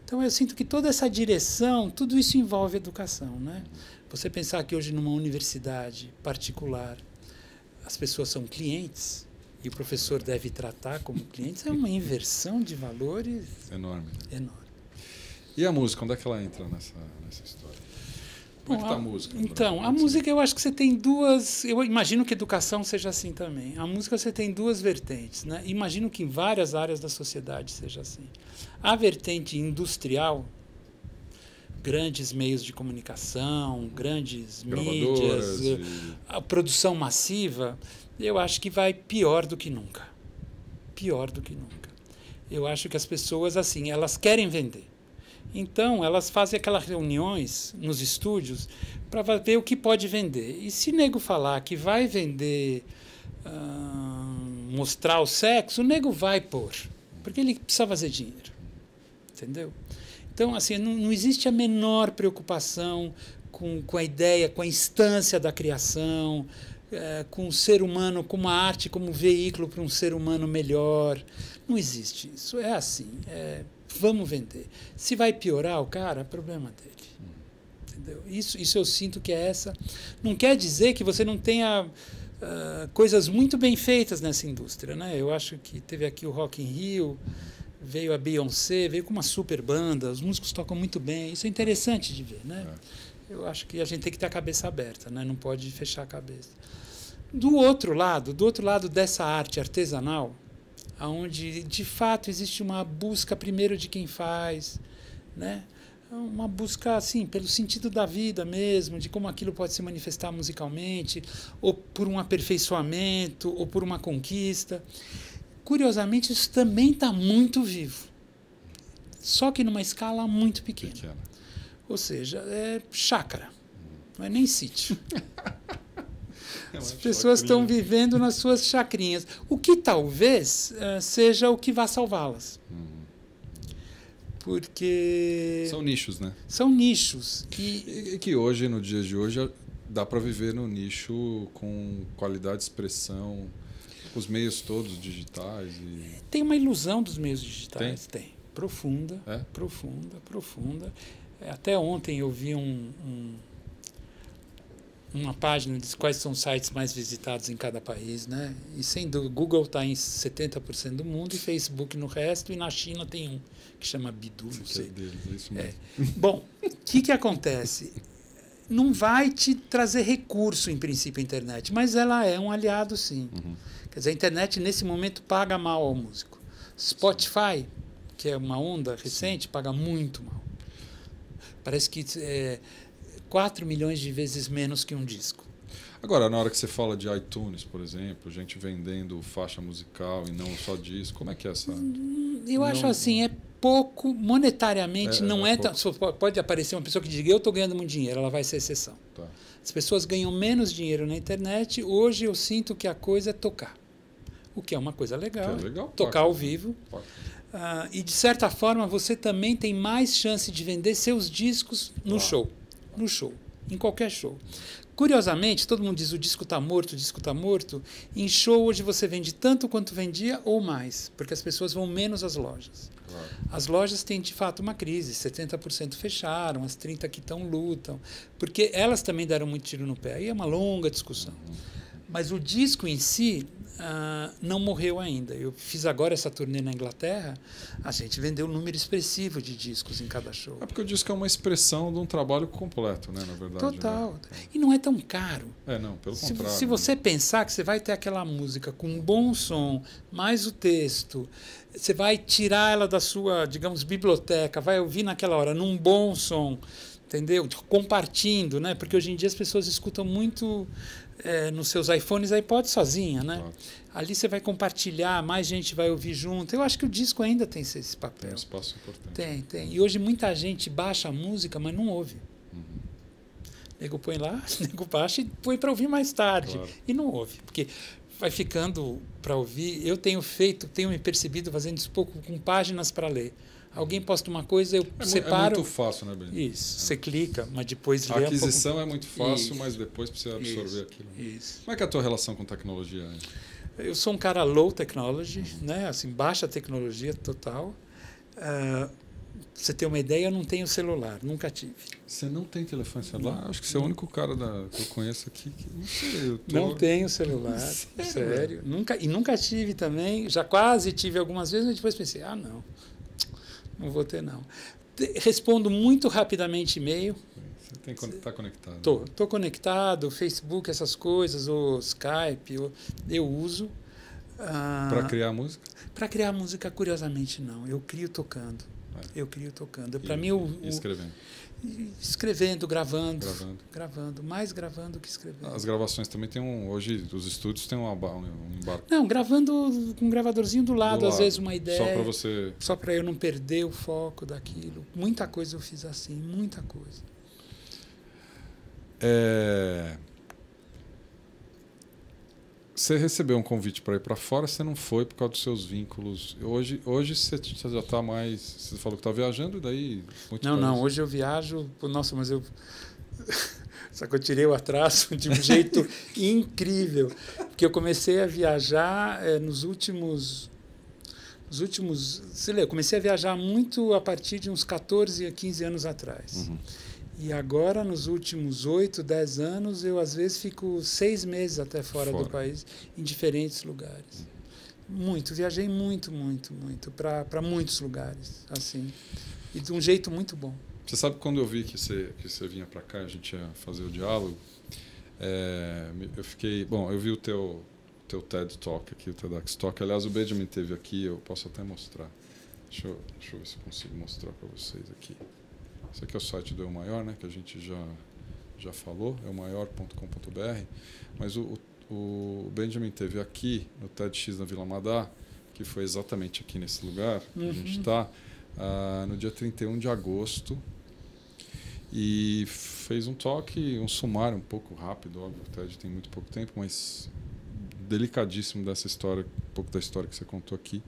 Então eu sinto que toda essa direção, tudo isso envolve educação, né? Você pensar que hoje numa universidade particular as pessoas são clientes, e o professor deve tratar como clientes, é uma inversão de valores enorme. Enorme. E a música, onde é que ela entra nessa história? Como é que está a música? Então, a música eu acho que você tem duas... Eu imagino que a educação seja assim também. A música você tem duas vertentes, né? Imagino que em várias áreas da sociedade seja assim. A vertente industrial, grandes meios de comunicação, grandes mídias, a produção massiva... Eu acho que vai pior do que nunca. Pior do que nunca. Eu acho que as pessoas, assim, elas querem vender. Então, elas fazem aquelas reuniões nos estúdios para ver o que pode vender. E se o nego falar que vai vender, mostrar o sexo, o nego vai pôr. Porque ele precisa fazer dinheiro. Entendeu? Então, assim, não existe a menor preocupação com a ideia, com a instância da criação, com o ser humano, com a arte como veículo para um ser humano melhor. Não existe isso. É assim. Vamos vender. Se vai piorar o cara, é problema dele. Entendeu? Isso eu sinto que é essa. Não quer dizer que você não tenha coisas muito bem feitas nessa indústria, né? Eu acho que teve aqui o Rock in Rio, veio a Beyoncé, veio com uma super banda, os músicos tocam muito bem. Isso é interessante de ver, né? Eu acho que a gente tem que ter a cabeça aberta, né? Não pode fechar a cabeça. Do outro lado dessa arte artesanal, onde de fato existe uma busca primeiro de quem faz, né? Uma busca assim pelo sentido da vida mesmo, de como aquilo pode se manifestar musicalmente, ou por um aperfeiçoamento, ou por uma conquista. Curiosamente, isso também está muito vivo, só que numa escala muito pequena. Ou seja, é chácara, não é nem sítio. As pessoas estão vivendo nas suas chacrinhas, o que talvez seja o que vá salvá-las. Porque... São nichos, né? São nichos. E que hoje, no dia de hoje, dá para viver no nicho com qualidade de expressão, com os meios todos digitais. Tem uma ilusão dos meios digitais. Tem. Profunda, profunda. Até ontem eu vi uma página diz quais são os sites mais visitados em cada país, né? E sem dúvida, Google está em 70% do mundo e Facebook no resto, e na China tem um que chama Bidu, não sei. É isso mesmo. Bom, o que acontece? Não vai te trazer recurso, em princípio, a internet, mas ela é um aliado, sim. Quer dizer, a internet, nesse momento, paga mal ao músico. Spotify, que é uma onda recente, paga muito mal. Parece que 4 milhões de vezes menos que um disco. Agora, na hora que você fala de iTunes, por exemplo, gente vendendo faixa musical e não só disco, como é que é essa... Eu acho assim, é pouco, monetariamente, não é pouco. Pode aparecer uma pessoa que diga, eu estou ganhando muito dinheiro, ela vai ser exceção. Tá. As pessoas ganham menos dinheiro na internet, hoje eu sinto que a coisa é tocar. O que é uma coisa legal, tocar ao vivo. E, de certa forma, você também tem mais chance de vender seus discos no show. No show, em qualquer show. Curiosamente, todo mundo diz o disco está morto, o disco está morto. Em show, hoje você vende tanto quanto vendia ou mais, porque as pessoas vão menos às lojas. Claro. As lojas têm, de fato, uma crise. 70% fecharam, as 30% que estão lutam, porque elas também deram muito tiro no pé. Aí é uma longa discussão. Mas o disco em si não morreu ainda. Eu fiz agora essa turnê na Inglaterra, a gente vendeu um número expressivo de discos em cada show. É porque o disco é uma expressão de um trabalho completo, né, na verdade. Total. Né? E não é tão caro. Não, pelo contrário. Se você pensar que você vai ter aquela música com um bom som, mais o texto, você vai tirar ela da sua, digamos, biblioteca, vai ouvir naquela hora, num bom som, entendeu? Compartilhando, né? Porque hoje em dia as pessoas escutam muito nos seus iPhones e iPods sozinha, né? Claro. Ali você vai compartilhar, mais gente vai ouvir junto. Eu acho que o disco ainda tem esse papel. Tem um espaço importante. Tem. E hoje muita gente baixa a música, mas não ouve. Nego põe lá, nego baixa e põe para ouvir mais tarde. Claro. E não ouve, porque vai ficando para ouvir. Eu tenho me percebido fazendo isso pouco com páginas para ler. Alguém posta uma coisa, eu separo. É muito fácil, né, Benito? Isso, você clica, mas depois lê. A aquisição é muito fácil, mas depois precisa absorver aquilo. Isso. Como é que é a tua relação com tecnologia? Eu sou um cara low technology, né? Assim, baixa tecnologia total. Você ter uma ideia, eu não tenho celular, nunca tive. Você não tem telefone celular? Não. Acho que você é o único cara que eu conheço aqui que não sei. Não tenho celular, sério. Nunca tive também. Já quase tive algumas vezes, mas depois pensei, não vou ter, não. Respondo muito rapidamente e-mail. Você está conectado? Estou conectado, Facebook, essas coisas, o Skype, eu uso. Para criar música? Para criar música, curiosamente, não. Eu crio tocando. Para mim, escrevendo? Escrevendo, gravando. Mais gravando que escrevendo. As gravações também tem hoje os estúdios têm um embarque. Não, gravando com um gravadorzinho do lado, às vezes uma ideia. Só para você. Só para eu não perder o foco daquilo. Muita coisa eu fiz assim, muita coisa. Você recebeu um convite para ir para fora, você não foi por causa dos seus vínculos. Hoje você já está mais... Você falou que está viajando, e daí... Não, hoje eu viajo... Nossa, mas eu... Só que eu tirei o atraso de um jeito incrível. Porque eu comecei a viajar nos últimos... Sei lá, eu comecei a viajar muito a partir de uns 14 a 15 anos atrás. E agora, nos últimos 8, 10 anos, eu às vezes fico 6 meses até fora do país, em diferentes lugares. Viajei muito para muitos lugares, assim, e de um jeito muito bom. Você sabe que quando eu vi que você vinha para cá, a gente ia fazer o diálogo, eu fiquei... Bom, eu vi o teu TED Talk aqui, o TEDx Talk. Aliás, o Benjamin teve aqui, eu posso até mostrar. Deixa eu ver se eu consigo mostrar para vocês aqui. Esse aqui é o site do EUMAIOR, né, que a gente já falou, eumaior.com.br, mas o Benjamin teve aqui no TEDx na Vila Madá, que foi exatamente aqui nesse lugar que a gente está, no dia 31 de agosto, e fez um talk, um sumário um pouco rápido, óbvio, o TED tem muito pouco tempo, mas delicadíssimo dessa história, um pouco da história que você contou aqui.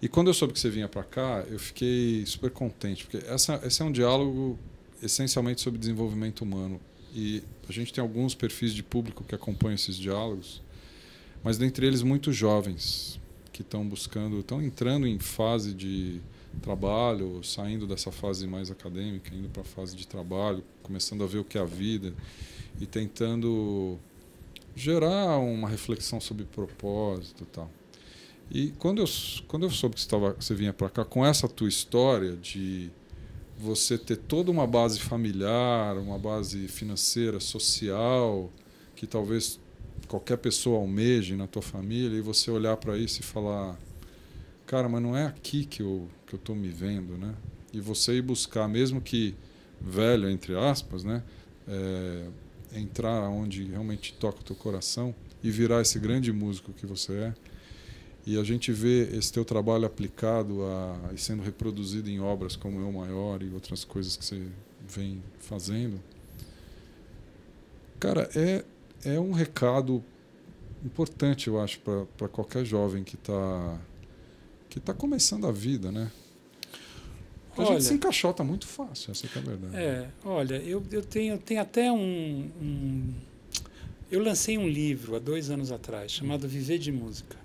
E quando eu soube que você vinha para cá, eu fiquei super contente, porque esse é um diálogo essencialmente sobre desenvolvimento humano. E a gente tem alguns perfis de público que acompanham esses diálogos, mas dentre eles muitos jovens que estão entrando em fase de trabalho, saindo dessa fase mais acadêmica, indo para a fase de trabalho, começando a ver o que é a vida. e tentando gerar uma reflexão sobre propósito e tal. E quando eu soube que você vinha para cá com essa tua história de você ter toda uma base familiar, uma base financeira, social, que talvez qualquer pessoa almeje na tua família, e você olhar para isso e falar, cara, mas não é aqui que eu estou me vendo, né? E você ir buscar, mesmo que velho, entre aspas, né? Entrar onde realmente toca o teu coração e virar esse grande músico que você é. E a gente vê esse teu trabalho aplicado e sendo reproduzido em obras como Eu Maior e outras coisas que você vem fazendo. Cara, é um recado importante, eu acho, para qualquer jovem que tá começando a vida, né? A gente se encaixota muito fácil, essa que é a verdade. Olha, eu tenho até eu lancei um livro há 2 anos atrás, chamado Viver de Música.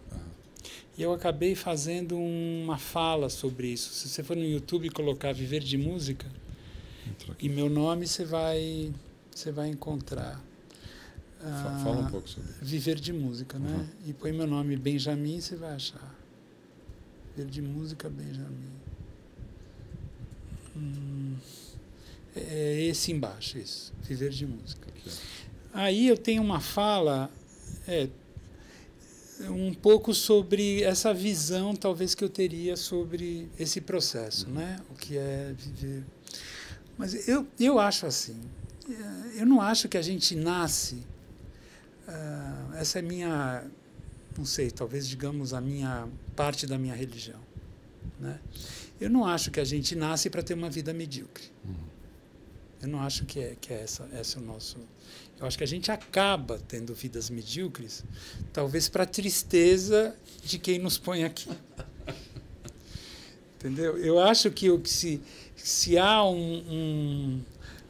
E eu acabei fazendo uma fala sobre isso. Se você for no YouTube e colocar Viver de Música, e meu nome você vai encontrar. Fala um pouco sobre isso. Viver de Música, né? E põe meu nome Benjamin, você vai achar. Viver de Música, Benjamin. É esse embaixo, isso. Viver de Música. Aí eu tenho uma fala um pouco sobre essa visão, talvez, que eu teria sobre esse processo, né? O que é viver. Mas eu acho assim, eu não acho que a gente nasce, essa é minha, não sei, talvez, digamos, a minha parte da minha religião, né? Eu não acho que a gente nasce para ter uma vida medíocre. Eu não acho que é esse o nosso... Eu acho que a gente acaba tendo vidas medíocres, talvez para a tristeza de quem nos põe aqui. Entendeu? Eu acho que se há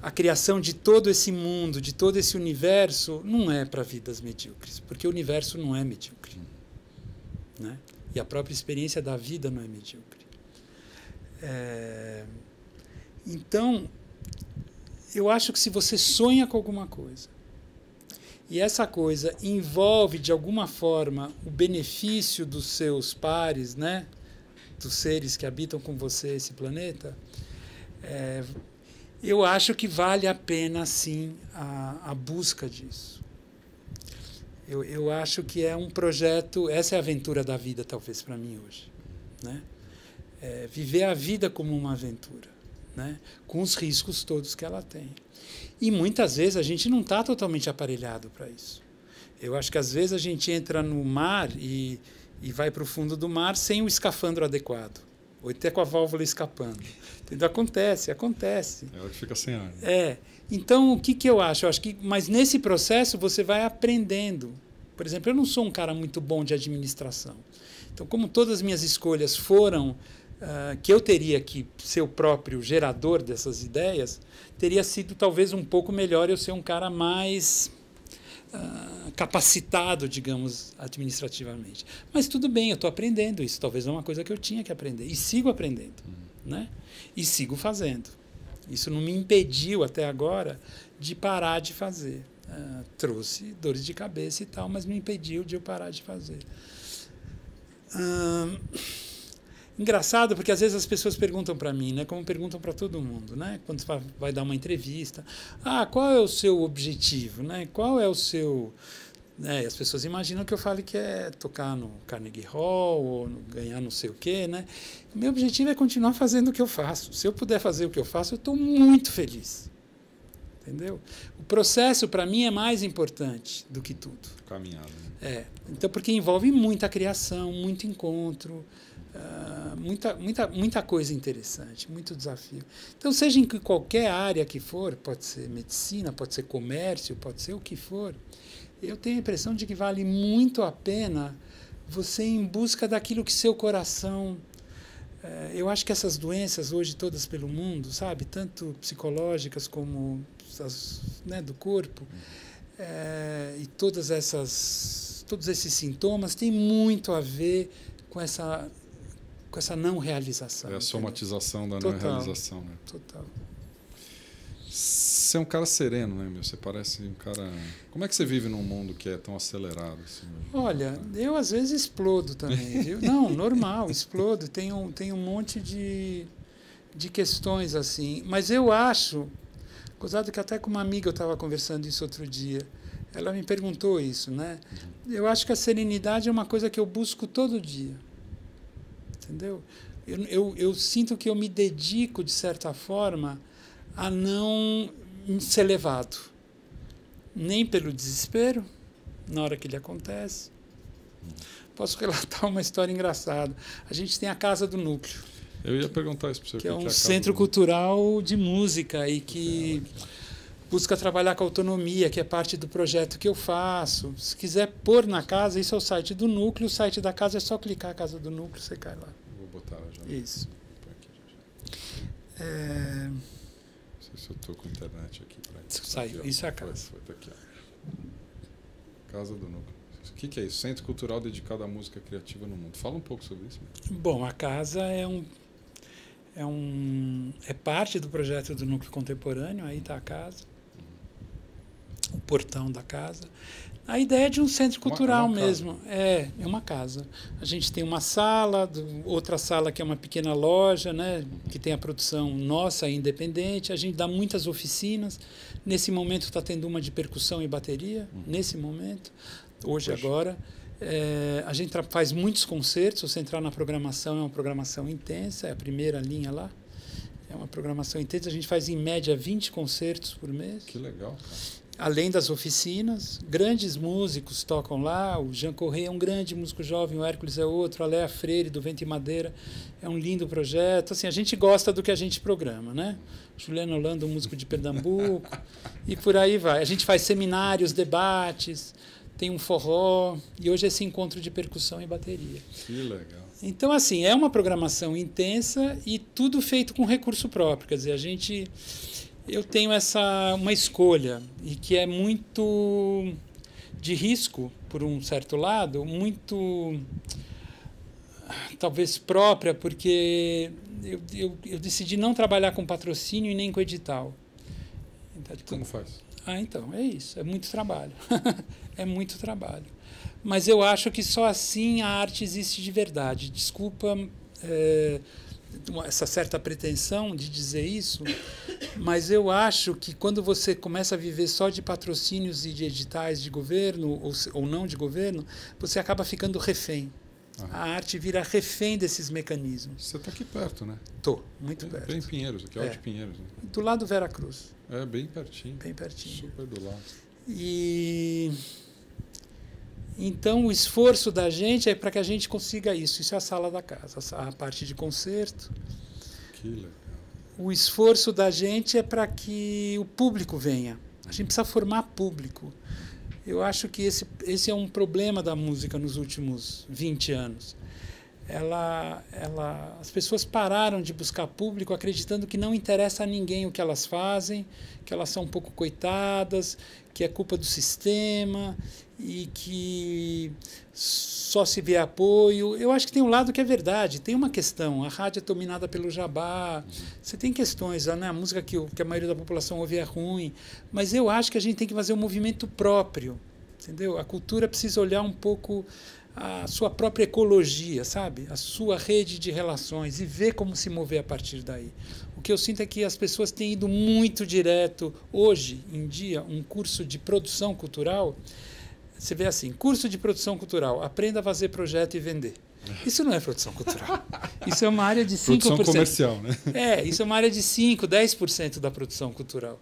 a criação de todo esse mundo, de todo esse universo, não é para vidas medíocres, porque o universo não é medíocre, né? E a própria experiência da vida não é medíocre. Então, eu acho que se você sonha com alguma coisa e essa coisa envolve, de alguma forma, o benefício dos seus pares, né? Dos seres que habitam com você esse planeta, eu acho que vale a pena, sim, a busca disso. Eu acho que é um projeto, essa é a aventura da vida, talvez, para mim hoje, né? Viver a vida como uma aventura, né? Com os riscos todos que ela tem. E muitas vezes a gente não está totalmente aparelhado para isso. Eu acho que às vezes a gente entra no mar e vai para o fundo do mar sem o escafandro adequado, ou até com a válvula escapando. Entendeu? Acontece. É hora que fica sem ar. Então, o que eu acho? Eu acho que, mas nesse processo você vai aprendendo. Por exemplo, eu não sou um cara muito bom de administração. Então, como todas as minhas escolhas foram que eu teria que ser o próprio gerador dessas ideias, teria sido talvez um pouco melhor eu ser um cara mais capacitado, digamos, administrativamente. Mas tudo bem, eu estou aprendendo isso. Talvez não é uma coisa que eu tinha que aprender. E sigo aprendendo, né? E sigo fazendo. Isso não me impediu até agora de parar de fazer. Trouxe dores de cabeça e tal, mas me impediu de eu parar de fazer. Engraçado, porque às vezes as pessoas perguntam para mim, né, como perguntam para todo mundo, né, quando você vai dar uma entrevista, qual é o seu objetivo, né, qual é o seu... E as pessoas imaginam que eu fale que é tocar no Carnegie Hall ou ganhar não sei o quê, né? Meu objetivo é continuar fazendo o que eu faço. Se eu puder fazer o que eu faço, eu estou muito feliz. Entendeu? O processo, para mim, é mais importante do que tudo. Caminhada. Né? Então, porque envolve muita criação, muito encontro, muita coisa interessante, muito desafio. Então, seja em qualquer área que for, pode ser medicina, pode ser comércio, pode ser o que for, eu tenho a impressão de que vale muito a pena você ir em busca daquilo que seu coração... Eu acho que essas doenças hoje todas pelo mundo, sabe, tanto psicológicas como as, né, do corpo, e todos esses sintomas têm muito a ver com essa não realização. É a somatização da não realização. Né? Total. você é um cara sereno, né, meu? Você parece um cara... Como é que você vive num mundo que é tão acelerado? Assim, Olha, eu às vezes explodo também, viu? Não, normal, explodo. Tem um monte de questões assim. Mas eu acho, gozado que até com uma amiga eu estava conversando isso outro dia, ela me perguntou isso, né? Eu acho que a serenidade é uma coisa que eu busco todo dia, entendeu? Eu sinto que eu me dedico, de certa forma, a não ser levado, nem pelo desespero, na hora que ele acontece. Posso relatar uma história engraçada. A gente tem a Casa do Núcleo. Eu ia perguntar isso para você. Que é um centro cultural de música e que busca trabalhar com autonomia, que é parte do projeto que eu faço. Se quiser pôr na casa, isso é o site do Núcleo. O site da casa é só clicar a Casa do Núcleo, você cai lá. Vou botar já. Isso. Não sei se eu estou com internet aqui. Saiu. Isso é a casa. Foi aqui, ó. Casa do Núcleo. O que é isso? Centro Cultural dedicado à música criativa no mundo. Fala um pouco sobre isso. Bom, a casa é parte do projeto do Núcleo Contemporâneo, aí está a casa, o portão da casa. A ideia é de um centro cultural mesmo. É uma casa. A gente tem uma sala, outra sala que é uma pequena loja, né, que tem a produção nossa, independente. A gente dá muitas oficinas. Nesse momento está tendo uma de percussão e bateria, nesse momento, hoje agora. A gente faz muitos concertos. Se você entrar na programação, é uma programação intensa, é a primeira linha lá. É uma programação intensa. A gente faz, em média, 20 concertos por mês. Que legal, cara. Além das oficinas, grandes músicos tocam lá. O Jean Correia é um grande músico jovem, o Hércules é outro, a Léa Freire, do Vento e Madeira, é um lindo projeto. Assim, a gente gosta do que a gente programa, né? Juliano Holanda, um músico de Pernambuco, e por aí vai. A gente faz seminários, debates, tem um forró, e hoje é esse encontro de percussão e bateria. Que legal. Então, assim, é uma programação intensa e tudo feito com recurso próprio. Quer dizer, eu tenho uma escolha, e que é muito de risco, por um certo lado, muito, talvez, própria, porque eu decidi não trabalhar com patrocínio e nem com edital. Então, como faz? Então, é isso, é muito trabalho. É muito trabalho. Mas eu acho que só assim a arte existe de verdade. Desculpa essa certa pretensão de dizer isso, mas eu acho que quando você começa a viver só de patrocínios e de editais de governo ou não de governo, você acaba ficando refém. A arte vira refém desses mecanismos. Você está aqui perto, né? Estou, muito perto. Bem em Pinheiros, aqui é Alto de Pinheiros. Né? Do lado do Vera Cruz. É, bem pertinho. Bem pertinho. Super do lado. Então, o esforço da gente é para que a gente consiga isso. Isso é a sala da casa, a parte de concerto. Que legal. O esforço da gente é para que o público venha. A gente precisa formar público. Eu acho que esse é um problema da música nos últimos 20 anos. As pessoas pararam de buscar público acreditando que não interessa a ninguém o que elas fazem, que elas são um pouco coitadas, que é culpa do sistema e que só se vê apoio. Eu acho que tem um lado que é verdade. Tem uma questão, a rádio é dominada pelo jabá, você tem questões, né? A música que a maioria da população ouve é ruim, mas eu acho que a gente tem que fazer um movimento próprio, entendeu? A cultura precisa olhar um pouco a sua própria ecologia, sabe? A sua rede de relações e ver como se mover a partir daí. O que eu sinto é que as pessoas têm ido muito direto, hoje em dia, um curso de produção cultural. Você vê assim, curso de produção cultural, aprenda a fazer projeto e vender. Isso não é produção cultural. Isso é uma área de 5%. Produção comercial, né? Isso é uma área de 5%, 10% da produção cultural.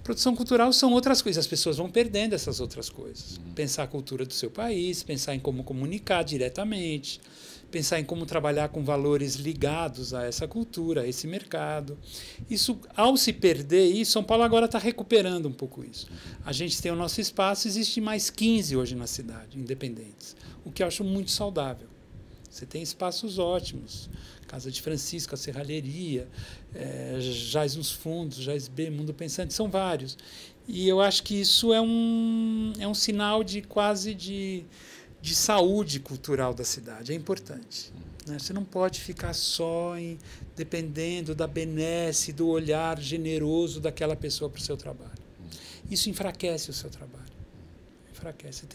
Produção cultural são outras coisas. As pessoas vão perdendo essas outras coisas. Pensar a cultura do seu país, pensar em como comunicar diretamente, pensar em como trabalhar com valores ligados a essa cultura, a esse mercado. Isso, ao se perder, São Paulo agora está recuperando um pouco isso. A gente tem o nosso espaço, existe mais 15 hoje na cidade, independentes, o que eu acho muito saudável. Você tem espaços ótimos, Casa de Francisco, a Serralheria, Jaz nos Fundos, Jaz B, Mundo Pensante, são vários. E eu acho que isso é um sinal de quase de de saúde cultural da cidade. É importante. Né? Você não pode ficar só dependendo da benesse, do olhar generoso daquela pessoa para o seu trabalho. Isso enfraquece o seu trabalho. Enfraquece.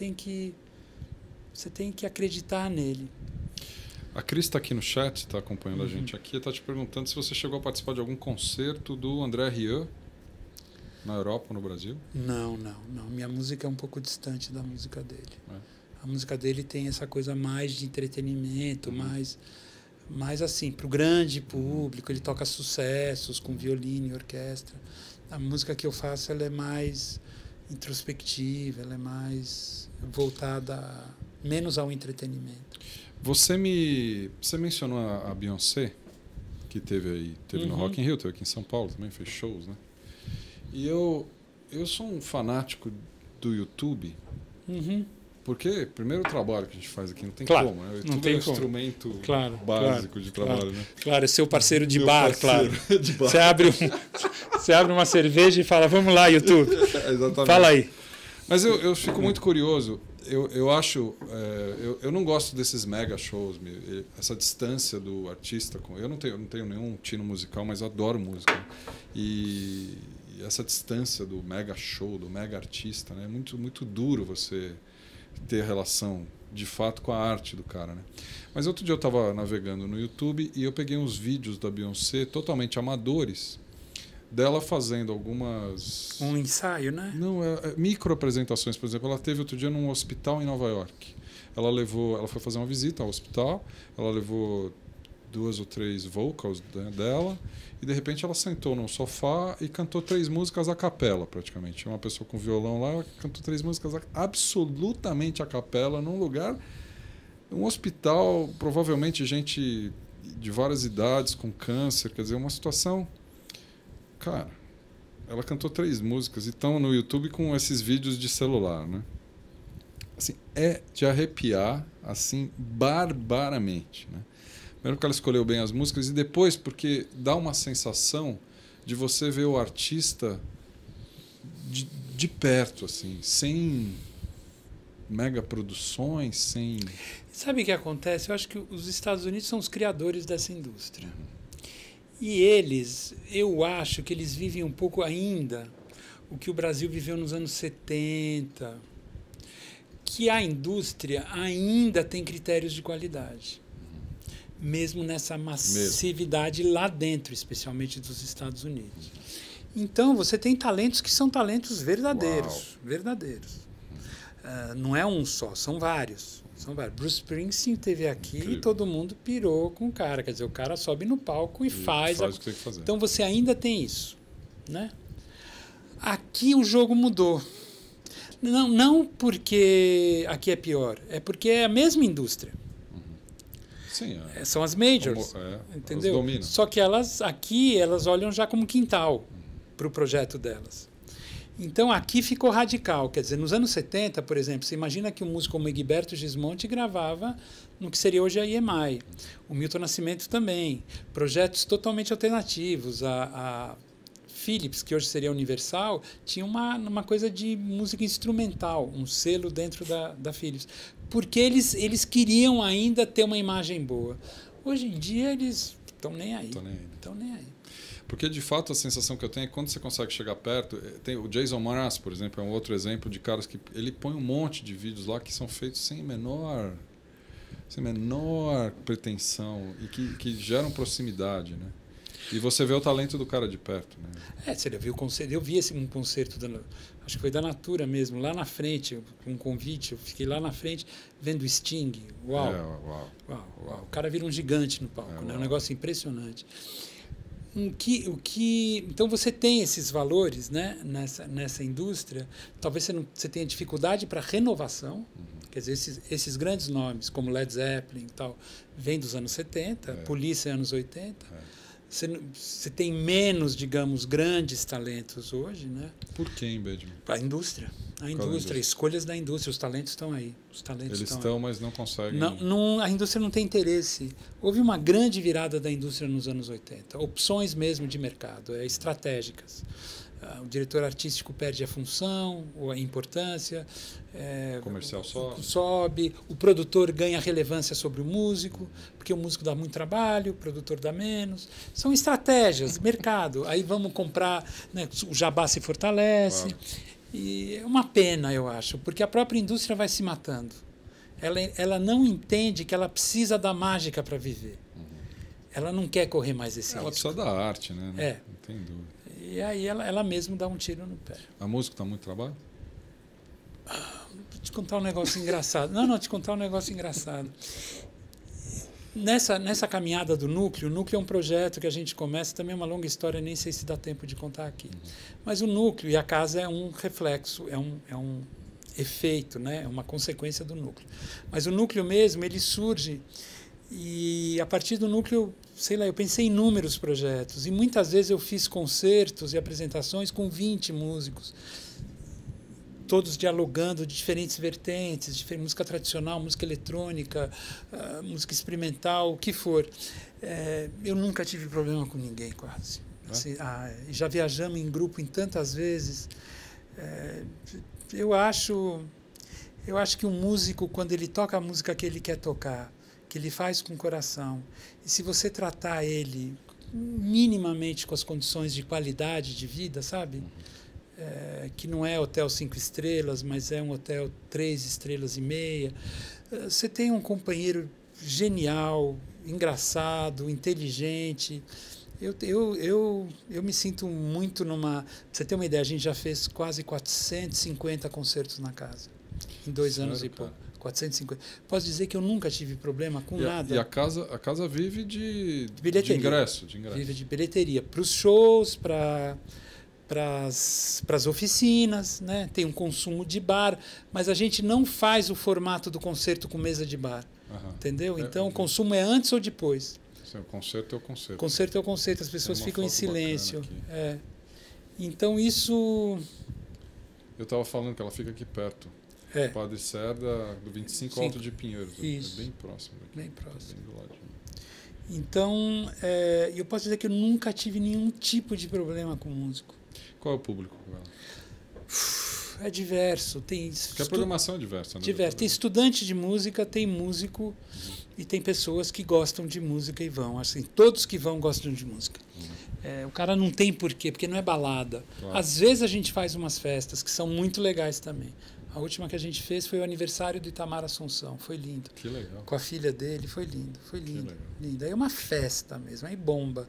Você tem que acreditar nele. A Cris está aqui no chat, está acompanhando a gente aqui, está te perguntando se você chegou a participar de algum concerto do André Rieu na Europa ou no Brasil. Não. Minha música é um pouco distante da música dele. A música dele tem essa coisa mais de entretenimento, mais assim, para o grande público. Ele toca sucessos com violino e orquestra. A música que eu faço, ela é mais introspectiva, ela é mais voltada menos ao entretenimento. Você mencionou a Beyoncé, que teve no Rock in Rio, teve aqui em São Paulo também, fez shows, né? E eu sou um fanático do YouTube, porque primeiro o trabalho que a gente faz aqui não tem como, né? O YouTube é um instrumento básico de trabalho, né? Claro, é seu parceiro de bar, claro. De bar. Você abre uma cerveja e fala, vamos lá, YouTube. Exatamente. Fala aí. Mas eu fico muito curioso. Eu acho, eu não gosto desses mega shows, essa distância do artista. Eu não tenho nenhum tino musical, mas adoro música. E essa distância do mega show, do mega artista, né? É muito, muito duro você ter relação de fato com a arte do cara, né? Mas outro dia eu estava navegando no YouTube e eu peguei uns vídeos da Beyoncé totalmente amadores, dela fazendo algumas... Um ensaio, né? Não, micro apresentações, por exemplo. Ela teve outro dia num hospital em Nova York. Ela foi fazer uma visita ao hospital, ela levou 2 ou 3 vocals dela e de repente ela sentou num sofá e cantou 3 músicas a capela, praticamente. Uma pessoa com violão lá, ela cantou 3 músicas absolutamente a capela num lugar, um hospital, provavelmente gente de várias idades com câncer, quer dizer, uma situação... Cara, ela cantou 3 músicas e estão no YouTube com esses vídeos de celular, né? Assim, é de arrepiar, assim, barbaramente, né? Primeiro que ela escolheu bem as músicas e depois porque dá uma sensação de você ver o artista de perto, assim, sem mega produções, sem... Sabe o que acontece? Eu acho que os Estados Unidos são os criadores dessa indústria. E eles, eu acho que eles vivem um pouco ainda o que o Brasil viveu nos anos 70, que a indústria ainda tem critérios de qualidade, mesmo nessa massividade lá dentro, especialmente dos Estados Unidos. Então, você tem talentos que são talentos verdadeiros. Não é um só, são vários. Bruce Springsteen esteve aqui e todo mundo pirou com o cara. Quer dizer, o cara sobe no palco e faz o que tem que fazer. Então você ainda tem isso, né? Aqui o jogo mudou. Não porque aqui é pior, é porque é a mesma indústria. Sim, são as majors, entendeu? Só que elas olham já como quintal para o projeto delas. Então, aqui ficou radical. Quer dizer, nos anos 70, por exemplo, você imagina que um músico como Egberto Gismonti gravava no que seria hoje a EMI. O Milton Nascimento também. Projetos totalmente alternativos. A Philips, que hoje seria Universal, tinha uma coisa de música instrumental, um selo dentro da Philips. Porque eles queriam ainda ter uma imagem boa. Hoje em dia, eles estão nem aí. Estão nem aí. Porque, de fato, a sensação que eu tenho é que quando você consegue chegar perto... Tem o Jason Mraz, por exemplo, é um outro exemplo de caras que... Ele põe um monte de vídeos lá que são feitos sem menor pretensão e que geram proximidade, né? E você vê o talento do cara de perto, né? Você viu o concerto. Eu vi um concerto, acho que foi da Natura mesmo, lá na frente, com um convite. Eu fiquei lá na frente vendo o Sting. Uau. O cara vira um gigante no palco, né? Um negócio impressionante. Então você tem esses valores, né, nessa indústria. Talvez você tenha dificuldade para renovação. Quer dizer, esses grandes nomes, como Led Zeppelin e tal, vêm dos anos 70, Polícia anos 80. Você tem menos, digamos, grandes talentos hoje, né? Por quem, Bedman? A indústria. Escolhas da indústria. Os talentos estão aí. Eles estão, mas não conseguem... A indústria não tem interesse. Houve uma grande virada da indústria nos anos 80. Opções mesmo de mercado, estratégicas. o diretor artístico perde a função ou a importância, o comercial sobe, o produtor ganha relevância sobre o músico, porque o músico dá muito trabalho, o produtor dá menos. São estratégias, mercado. Aí vamos comprar, né, o jabá se fortalece. Claro. E é uma pena, eu acho, porque a própria indústria vai se matando. Ela não entende que ela precisa da mágica para viver. Ela não quer correr mais esse risco. Ela precisa da arte, né? É. Não tem dúvida. E aí ela mesma dá um tiro no pé. A música está muito trabalho? Vou te contar um negócio engraçado. Não, te contar um negócio engraçado. Nessa caminhada do Núcleo, o Núcleo é um projeto que a gente começa, também é uma longa história, nem sei se dá tempo de contar aqui. Mas o Núcleo e a casa é um reflexo, é um efeito, né? É uma consequência do Núcleo. Mas o Núcleo mesmo, ele surge e a partir do Núcleo, sei lá, eu pensei em inúmeros projetos e muitas vezes eu fiz concertos e apresentações com 20 músicos, todos dialogando de diferentes vertentes, música tradicional, música eletrônica, música experimental, o que for. Eu nunca tive problema com ninguém, quase. Assim, já viajamos em grupo em tantas vezes. Eu acho que um músico, quando ele toca a música que ele quer tocar, que ele faz com o coração, e se você tratar ele minimamente com as condições de qualidade de vida, sabe? Que não é hotel 5 estrelas, mas é um hotel 3 estrelas e meia. Você tem um companheiro genial, engraçado, inteligente. Eu me sinto muito numa... Pra você ter uma ideia, a gente já fez quase 450 concertos na casa, em 2 anos e pouco. 450. Posso dizer que eu nunca tive problema com nada. E a casa vive de ingresso. Vive de bilheteria. Para os shows, para as oficinas, né? Tem um consumo de bar, mas a gente não faz o formato do concerto com mesa de bar. Entendeu? Então, o consumo é antes ou depois. O concerto é o concerto. Concerto é o concerto, as pessoas ficam em silêncio. Então, isso... Eu estava falando que ela fica aqui perto. Padre Cerda, do 25 Alto de Pinheiros. Isso. É bem próximo daqui. Bem próximo. Bem do ladinho. Então, eu posso dizer que eu nunca tive nenhum tipo de problema com músico. Qual é o público? É diverso. Porque a programação é diversa, né? Diverso. Tem estudante de música, tem músico e tem pessoas que gostam de música e vão. Assim, todos que vão gostam de música. O cara não tem porquê, porque não é balada. Claro. Às vezes a gente faz umas festas que são muito legais também. A última que a gente fez foi o aniversário do Itamar Assunção. Foi lindo. Que legal. Com a filha dele, foi lindo. Foi lindo. Lindo. Aí é uma festa mesmo, aí bomba.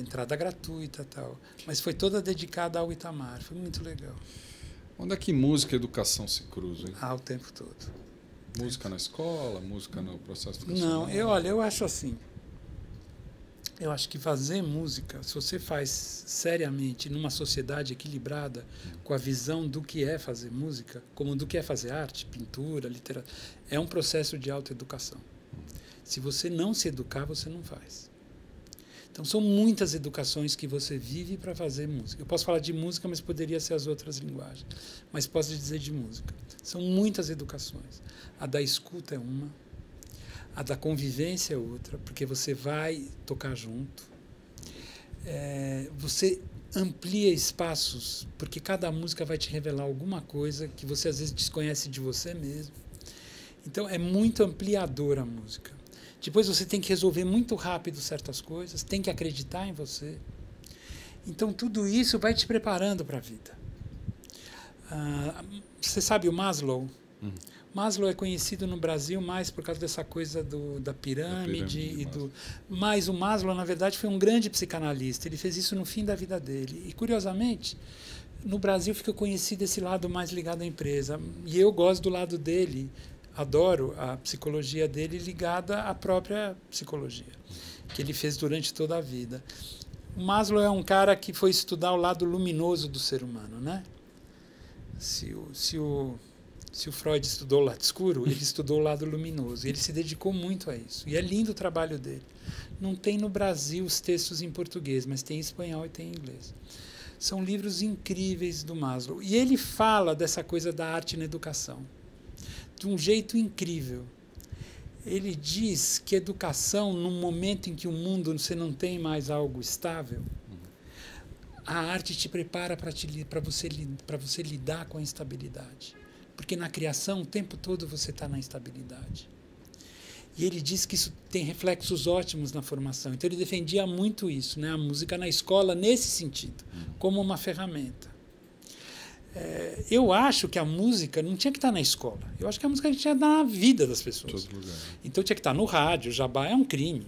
Entrada gratuita e tal. Mas foi toda dedicada ao Itamar. Foi muito legal. Onde é que música e educação se cruzam? O tempo todo. Música na escola, música no processo educacional? Não, eu acho assim. Eu acho que fazer música, se você faz seriamente numa sociedade equilibrada, com a visão do que é fazer música, como do que é fazer arte, pintura, literatura, é um processo de autoeducação. Se você não se educar, você não faz. Então, são muitas educações que você vive para fazer música. Eu posso falar de música, mas poderia ser as outras linguagens. Mas posso dizer de música. São muitas educações. A da escuta é uma. A da convivência é outra, porque você vai tocar junto. Você amplia espaços, porque cada música vai te revelar alguma coisa que você às vezes desconhece de você mesmo. Então, é muito ampliadora a música. Depois você tem que resolver muito rápido certas coisas, tem que acreditar em você. Então, tudo isso vai te preparando para a vida. Você sabe o Maslow? Maslow é conhecido no Brasil mais por causa dessa coisa da pirâmide. Mas o Maslow, na verdade, foi um grande psicanalista. Ele fez isso no fim da vida dele. E, curiosamente, no Brasil fica conhecido esse lado mais ligado à empresa. E eu gosto do lado dele. Adoro a psicologia dele ligada à própria psicologia, que ele fez durante toda a vida. O Maslow é um cara que foi estudar o lado luminoso do ser humano, né? Se o Freud estudou o lado escuro, ele estudou o lado luminoso. E ele se dedicou muito a isso. E é lindo o trabalho dele. Não tem no Brasil os textos em português, mas tem em espanhol e tem em inglês. São livros incríveis do Maslow. E ele fala dessa coisa da arte na educação de um jeito incrível. Ele diz que educação, num momento em que o mundo você não tem mais algo estável, a arte te prepara para você lidar com a instabilidade. Porque na criação, o tempo todo você está na instabilidade. E ele diz que isso tem reflexos ótimos na formação. Então ele defendia muito isso, né? A música na escola nesse sentido, como uma ferramenta. Eu acho que a música não tinha que estar na escola. Eu acho que a música tinha que estar na vida das pessoas. Então tinha que estar no rádio. O jabá é um crime.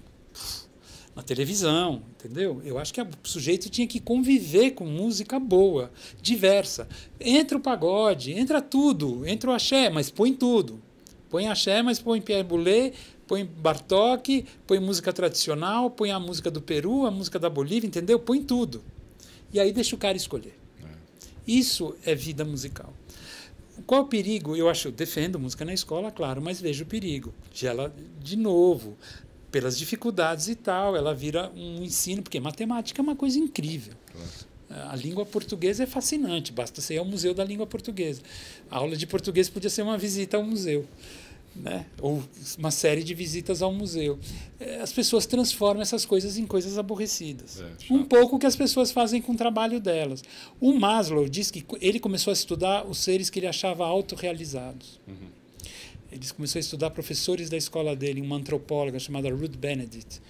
Na televisão, entendeu? Eu acho que o sujeito tinha que conviver com música boa, diversa. Entra o pagode, entra tudo. Entra o axé, mas põe tudo. Põe axé, mas põe Pierre Boulez, põe Bartók, põe música tradicional, põe a música do Peru, a música da Bolívia, entendeu? Põe tudo. E aí deixa o cara escolher. Isso é vida musical. Qual o perigo? Eu defendo música na escola, claro, mas vejo o perigo de ela, de novo, pelas dificuldades e tal, ela vira um ensino, porque matemática é uma coisa incrível. A língua portuguesa é fascinante, basta você ir ao Museu da Língua Portuguesa. A aula de português podia ser uma visita ao museu, né? Ou uma série de visitas ao museu. As pessoas transformam essas coisas em coisas aborrecidas. Um pouco o que as pessoas fazem com o trabalho delas. O Maslow diz que ele começou a estudar os seres que ele achava autorrealizados. Ele começou a estudar professores da escola dele, uma antropóloga chamada Ruth Benedict,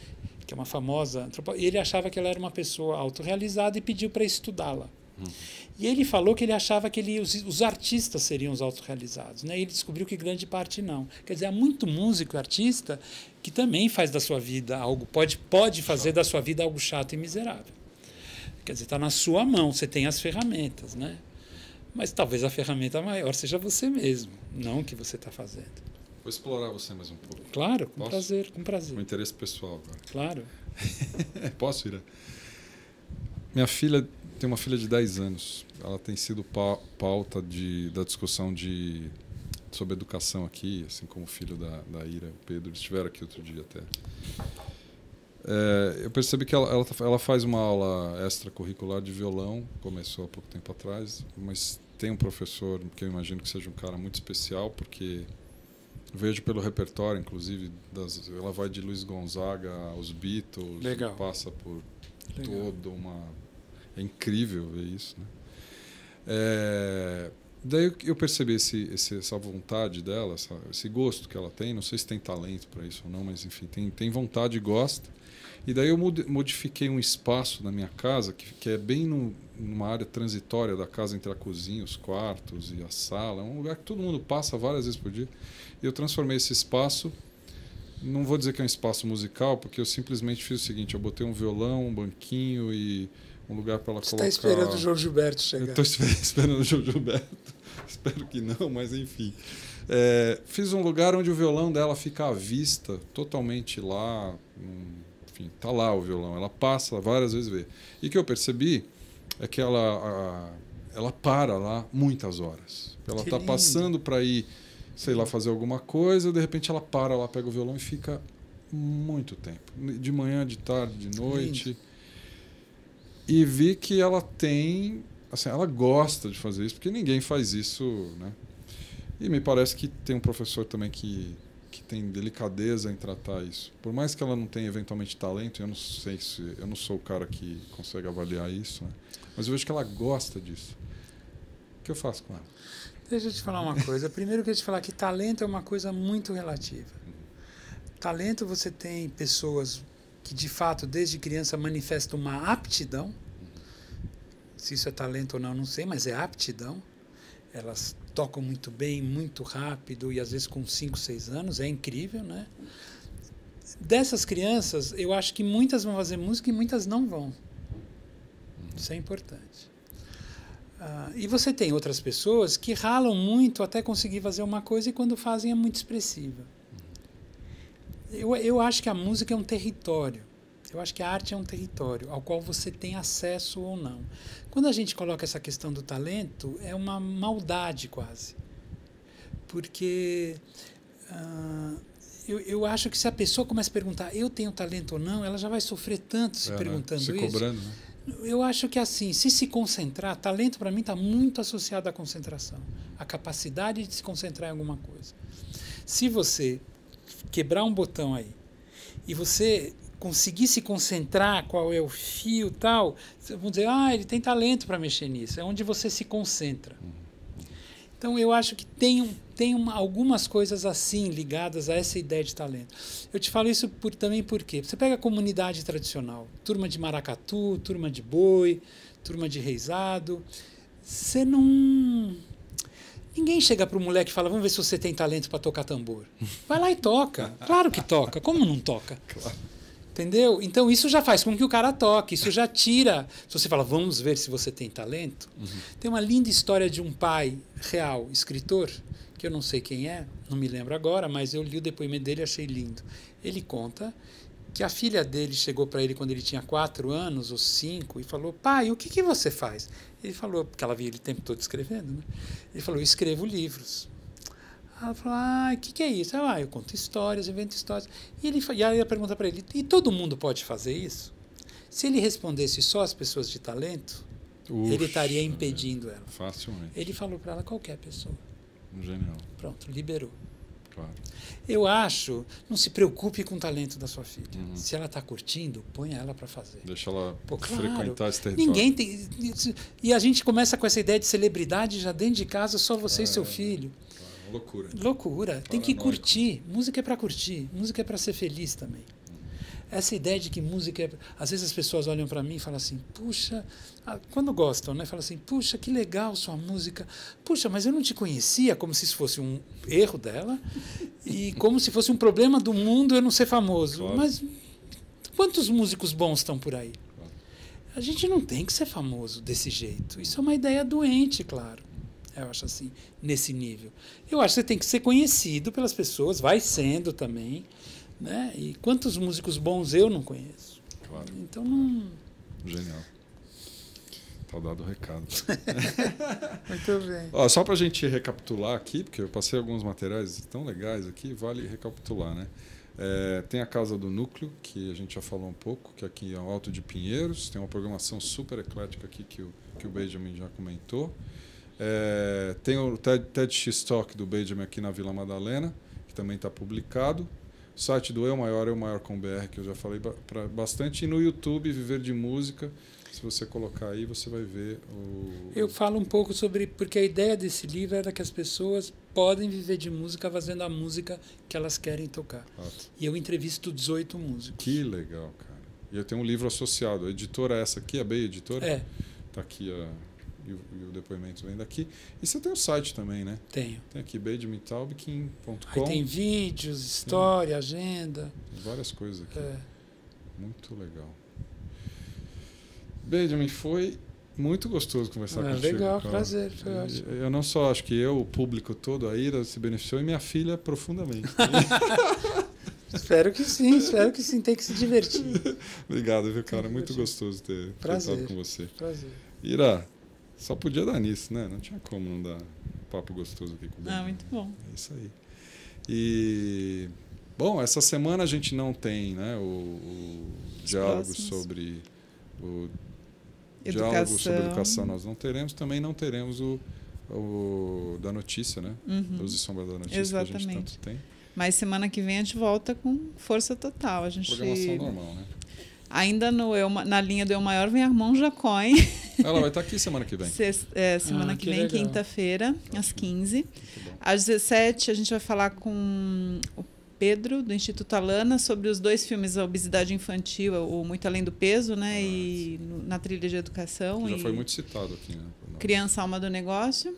que é uma famosa antropóloga, e ele achava que ela era uma pessoa autorrealizada e pediu para estudá-la. E ele falou que ele achava que os artistas seriam os autorrealizados, né? E ele descobriu que grande parte não. Quer dizer, há muito músico e artista que também faz da sua vida algo, pode fazer da sua vida algo chato e miserável. Quer dizer, está na sua mão, você tem as ferramentas, né? Mas talvez a ferramenta maior seja você mesmo, não o que você está fazendo. Vou explorar você mais um pouco. Claro, com prazer, com prazer. Com interesse pessoal agora. Claro. Posso, Ira? Minha filha tem uma filha de 10 anos. Ela tem sido pauta da discussão sobre educação aqui, assim como o filho da Ira, o Pedro, eles estiveram aqui outro dia até. Eu percebi que ela faz uma aula extracurricular de violão, começou há pouco tempo atrás, mas tem um professor que eu imagino que seja um cara muito especial, porque vejo pelo repertório, inclusive, ela vai de Luiz Gonzaga aos Beatles, passa por toda uma... É incrível ver isso, né? Daí eu percebi essa vontade dela, esse gosto que ela tem, não sei se tem talento para isso ou não, mas enfim, tem vontade e gosta. E daí eu modifiquei um espaço na minha casa, que é bem numa área transitória da casa, entre a cozinha, os quartos e a sala. É um lugar que todo mundo passa várias vezes por dia. E eu transformei esse espaço, não vou dizer que é um espaço musical, porque eu simplesmente fiz o seguinte, eu botei um violão, um banquinho e um lugar para ela colocar... Você está esperando o João Gilberto chegar. Eu estou esperando o João Gilberto. Espero que não, mas enfim. Fiz um lugar onde o violão dela fica à vista, totalmente lá. Enfim, está lá o violão. Ela passa várias vezes vê. E o que eu percebi é que ela para lá muitas horas. Ela está passando para ir, sei lá, fazer alguma coisa, de repente ela para lá, pega o violão e fica muito tempo. De manhã, de tarde, de noite... Lindo. E vi que ela tem... Assim, ela gosta de fazer isso, porque ninguém faz isso, né? E me parece que tem um professor também que tem delicadeza em tratar isso. Por mais que ela não tenha eventualmente talento, eu não sou o cara que consegue avaliar isso, né? Mas eu vejo que ela gosta disso. O que eu faço com ela? Deixa eu te falar uma coisa. Primeiro eu queria te falar que talento é uma coisa muito relativa. Talento, você tem pessoas que de fato desde criança manifesta uma aptidão, se isso é talento ou não sei, mas é aptidão. Elas tocam muito bem, muito rápido e às vezes com 5, 6 anos, é incrível, né? Dessas crianças, eu acho que muitas vão fazer música e muitas não vão. Isso é importante. E você tem outras pessoas que ralam muito até conseguir fazer uma coisa e quando fazem é muito expressiva. Eu acho que a música é um território. Eu acho que a arte é um território ao qual você tem acesso ou não. Quando a gente coloca essa questão do talento, é uma maldade quase. Porque eu acho que se a pessoa começa a perguntar eu tenho talento ou não, ela já vai sofrer tanto se perguntando isso. Se cobrando, né? Eu acho que assim, se concentrar, talento para mim está muito associado à concentração. A capacidade de se concentrar em alguma coisa. Se você quebrar um botão aí e você conseguir se concentrar, qual é o fio e tal, vão dizer, ele tem talento para mexer nisso. É onde você se concentra. Então, eu acho que tem algumas coisas assim ligadas a essa ideia de talento. Eu te falo isso também porque você pega a comunidade tradicional, turma de maracatu, turma de boi, turma de reizado, você não... Ninguém chega para o moleque e fala, vamos ver se você tem talento para tocar tambor. Vai lá e toca. Claro que toca. Como não toca? Claro. Entendeu? Então, isso já faz com que o cara toque. Isso já tira... Se você fala, vamos ver se você tem talento. Tem uma linda história de um pai real, escritor, que eu não sei quem é, não me lembro agora, mas eu li o depoimento dele e achei lindo. Ele conta que a filha dele chegou para ele quando ele tinha 4 anos ou 5 e falou, pai, o que você faz? Ele falou, porque ela via ele o tempo todo escrevendo, né? Ele falou, eu escrevo livros. Ela falou, o que é isso? Eu conto histórias, invento histórias. E aí ela pergunta para ele, e todo mundo pode fazer isso? Se ele respondesse só as pessoas de talento, ele estaria impedindo ela. Facilmente. Ele falou para ela, qualquer pessoa. Genial. Pronto, liberou. Claro. Eu acho, não se preocupe com o talento da sua filha. Se ela está curtindo, ponha ela para fazer. Deixa ela claro, frequentar esse território. Ninguém tem... E a gente começa com essa ideia de celebridade já dentro de casa, só você e seu filho. Loucura. Loucura. Tem que curtir. Música é para curtir. Música é para ser feliz também. Essa ideia de que música é... Às vezes as pessoas olham para mim e falam assim, puxa... Quando gostam, né? Falam assim, puxa, que legal sua música. Puxa, mas eu não te conhecia, como se isso fosse um erro dela e como se fosse um problema do mundo eu não ser famoso. Claro. Mas quantos músicos bons estão por aí? Claro. A gente não tem que ser famoso desse jeito. Isso é uma ideia doente, claro. Eu acho assim, nesse nível. Eu acho que você tem que ser conhecido pelas pessoas, vai sendo também, né? E quantos músicos bons eu não conheço? Claro. Então não... Genial. Tá dado o recado. Muito bem. Ó, só para a gente recapitular aqui, porque eu passei alguns materiais tão legais aqui, vale recapitular, né? Tem a Casa do Núcleo, que a gente já falou um pouco, que aqui é o Alto de Pinheiros, tem uma programação super eclética aqui que o Benjamin já comentou. Tem o TEDx Talk do Benjamin aqui na Vila Madalena, que também está publicado. O site do Eu Maior com BR, que eu já falei bastante. E no YouTube, Viver de Música. Se você colocar aí, você vai ver Eu falo um pouco sobre... Porque a ideia desse livro era que as pessoas podem viver de música fazendo a música que elas querem tocar. E eu entrevisto 18 músicos. Que legal, cara. E eu tenho um livro associado. A editora é essa aqui, a Bay Editora? Está aqui e o depoimento vem daqui. E você tem o site também, né? Tenho. Tem aqui benjamintaubkin.com. Aí tem vídeos, história, agenda. Várias coisas aqui. Muito legal. Benjamin, foi muito gostoso conversar contigo. Legal, cara. Prazer, foi ótimo. Eu não só acho que o público todo, a Ira se beneficiou e minha filha profundamente. Espero que sim, tem que se divertir. Obrigado, viu, cara? Muito gostoso ter estado com você. Prazer. Ira, só podia dar nisso, né? Não tinha como não dar papo gostoso aqui com o Benjamin. Muito bom. É isso aí. E, bom, essa semana a gente não tem, né, o diálogo sobre diálogo sobre educação, nós não teremos. Também não teremos o da notícia, né? Luz e Sombra da Notícia. Exatamente. Que a gente tanto tem. Mas semana que vem a gente volta com força total. A gente... Programação normal, né? Ainda na linha do Eu Maior vem a Armand Jacói. Ela vai estar aqui semana que vem. Semana que vem, quinta-feira, às 15. Às 17 a gente vai falar com o Pedro, do Instituto Alana, sobre os 2 filmes, a Obesidade Infantil, o Muito Além do Peso, né? E na trilha de educação. Que já foi muito citado aqui, né? Criança, Alma do Negócio.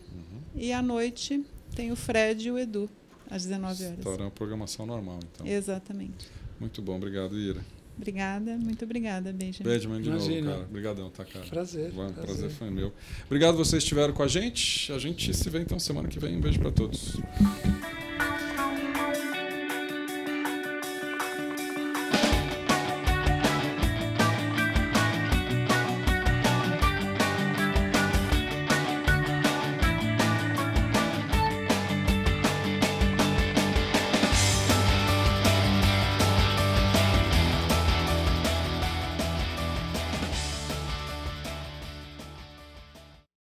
E à noite tem o Fred e o Edu, às 19 horas. Estará uma programação normal, então. Exatamente. Muito bom, obrigado, Ira. Obrigada, muito obrigada, Benjamin. Benjamin, de novo, cara. Obrigadão, tá, cara? Prazer. Prazer foi meu. Obrigado vocês que estiveram com a gente. A gente se vê então semana que vem. Um beijo para todos.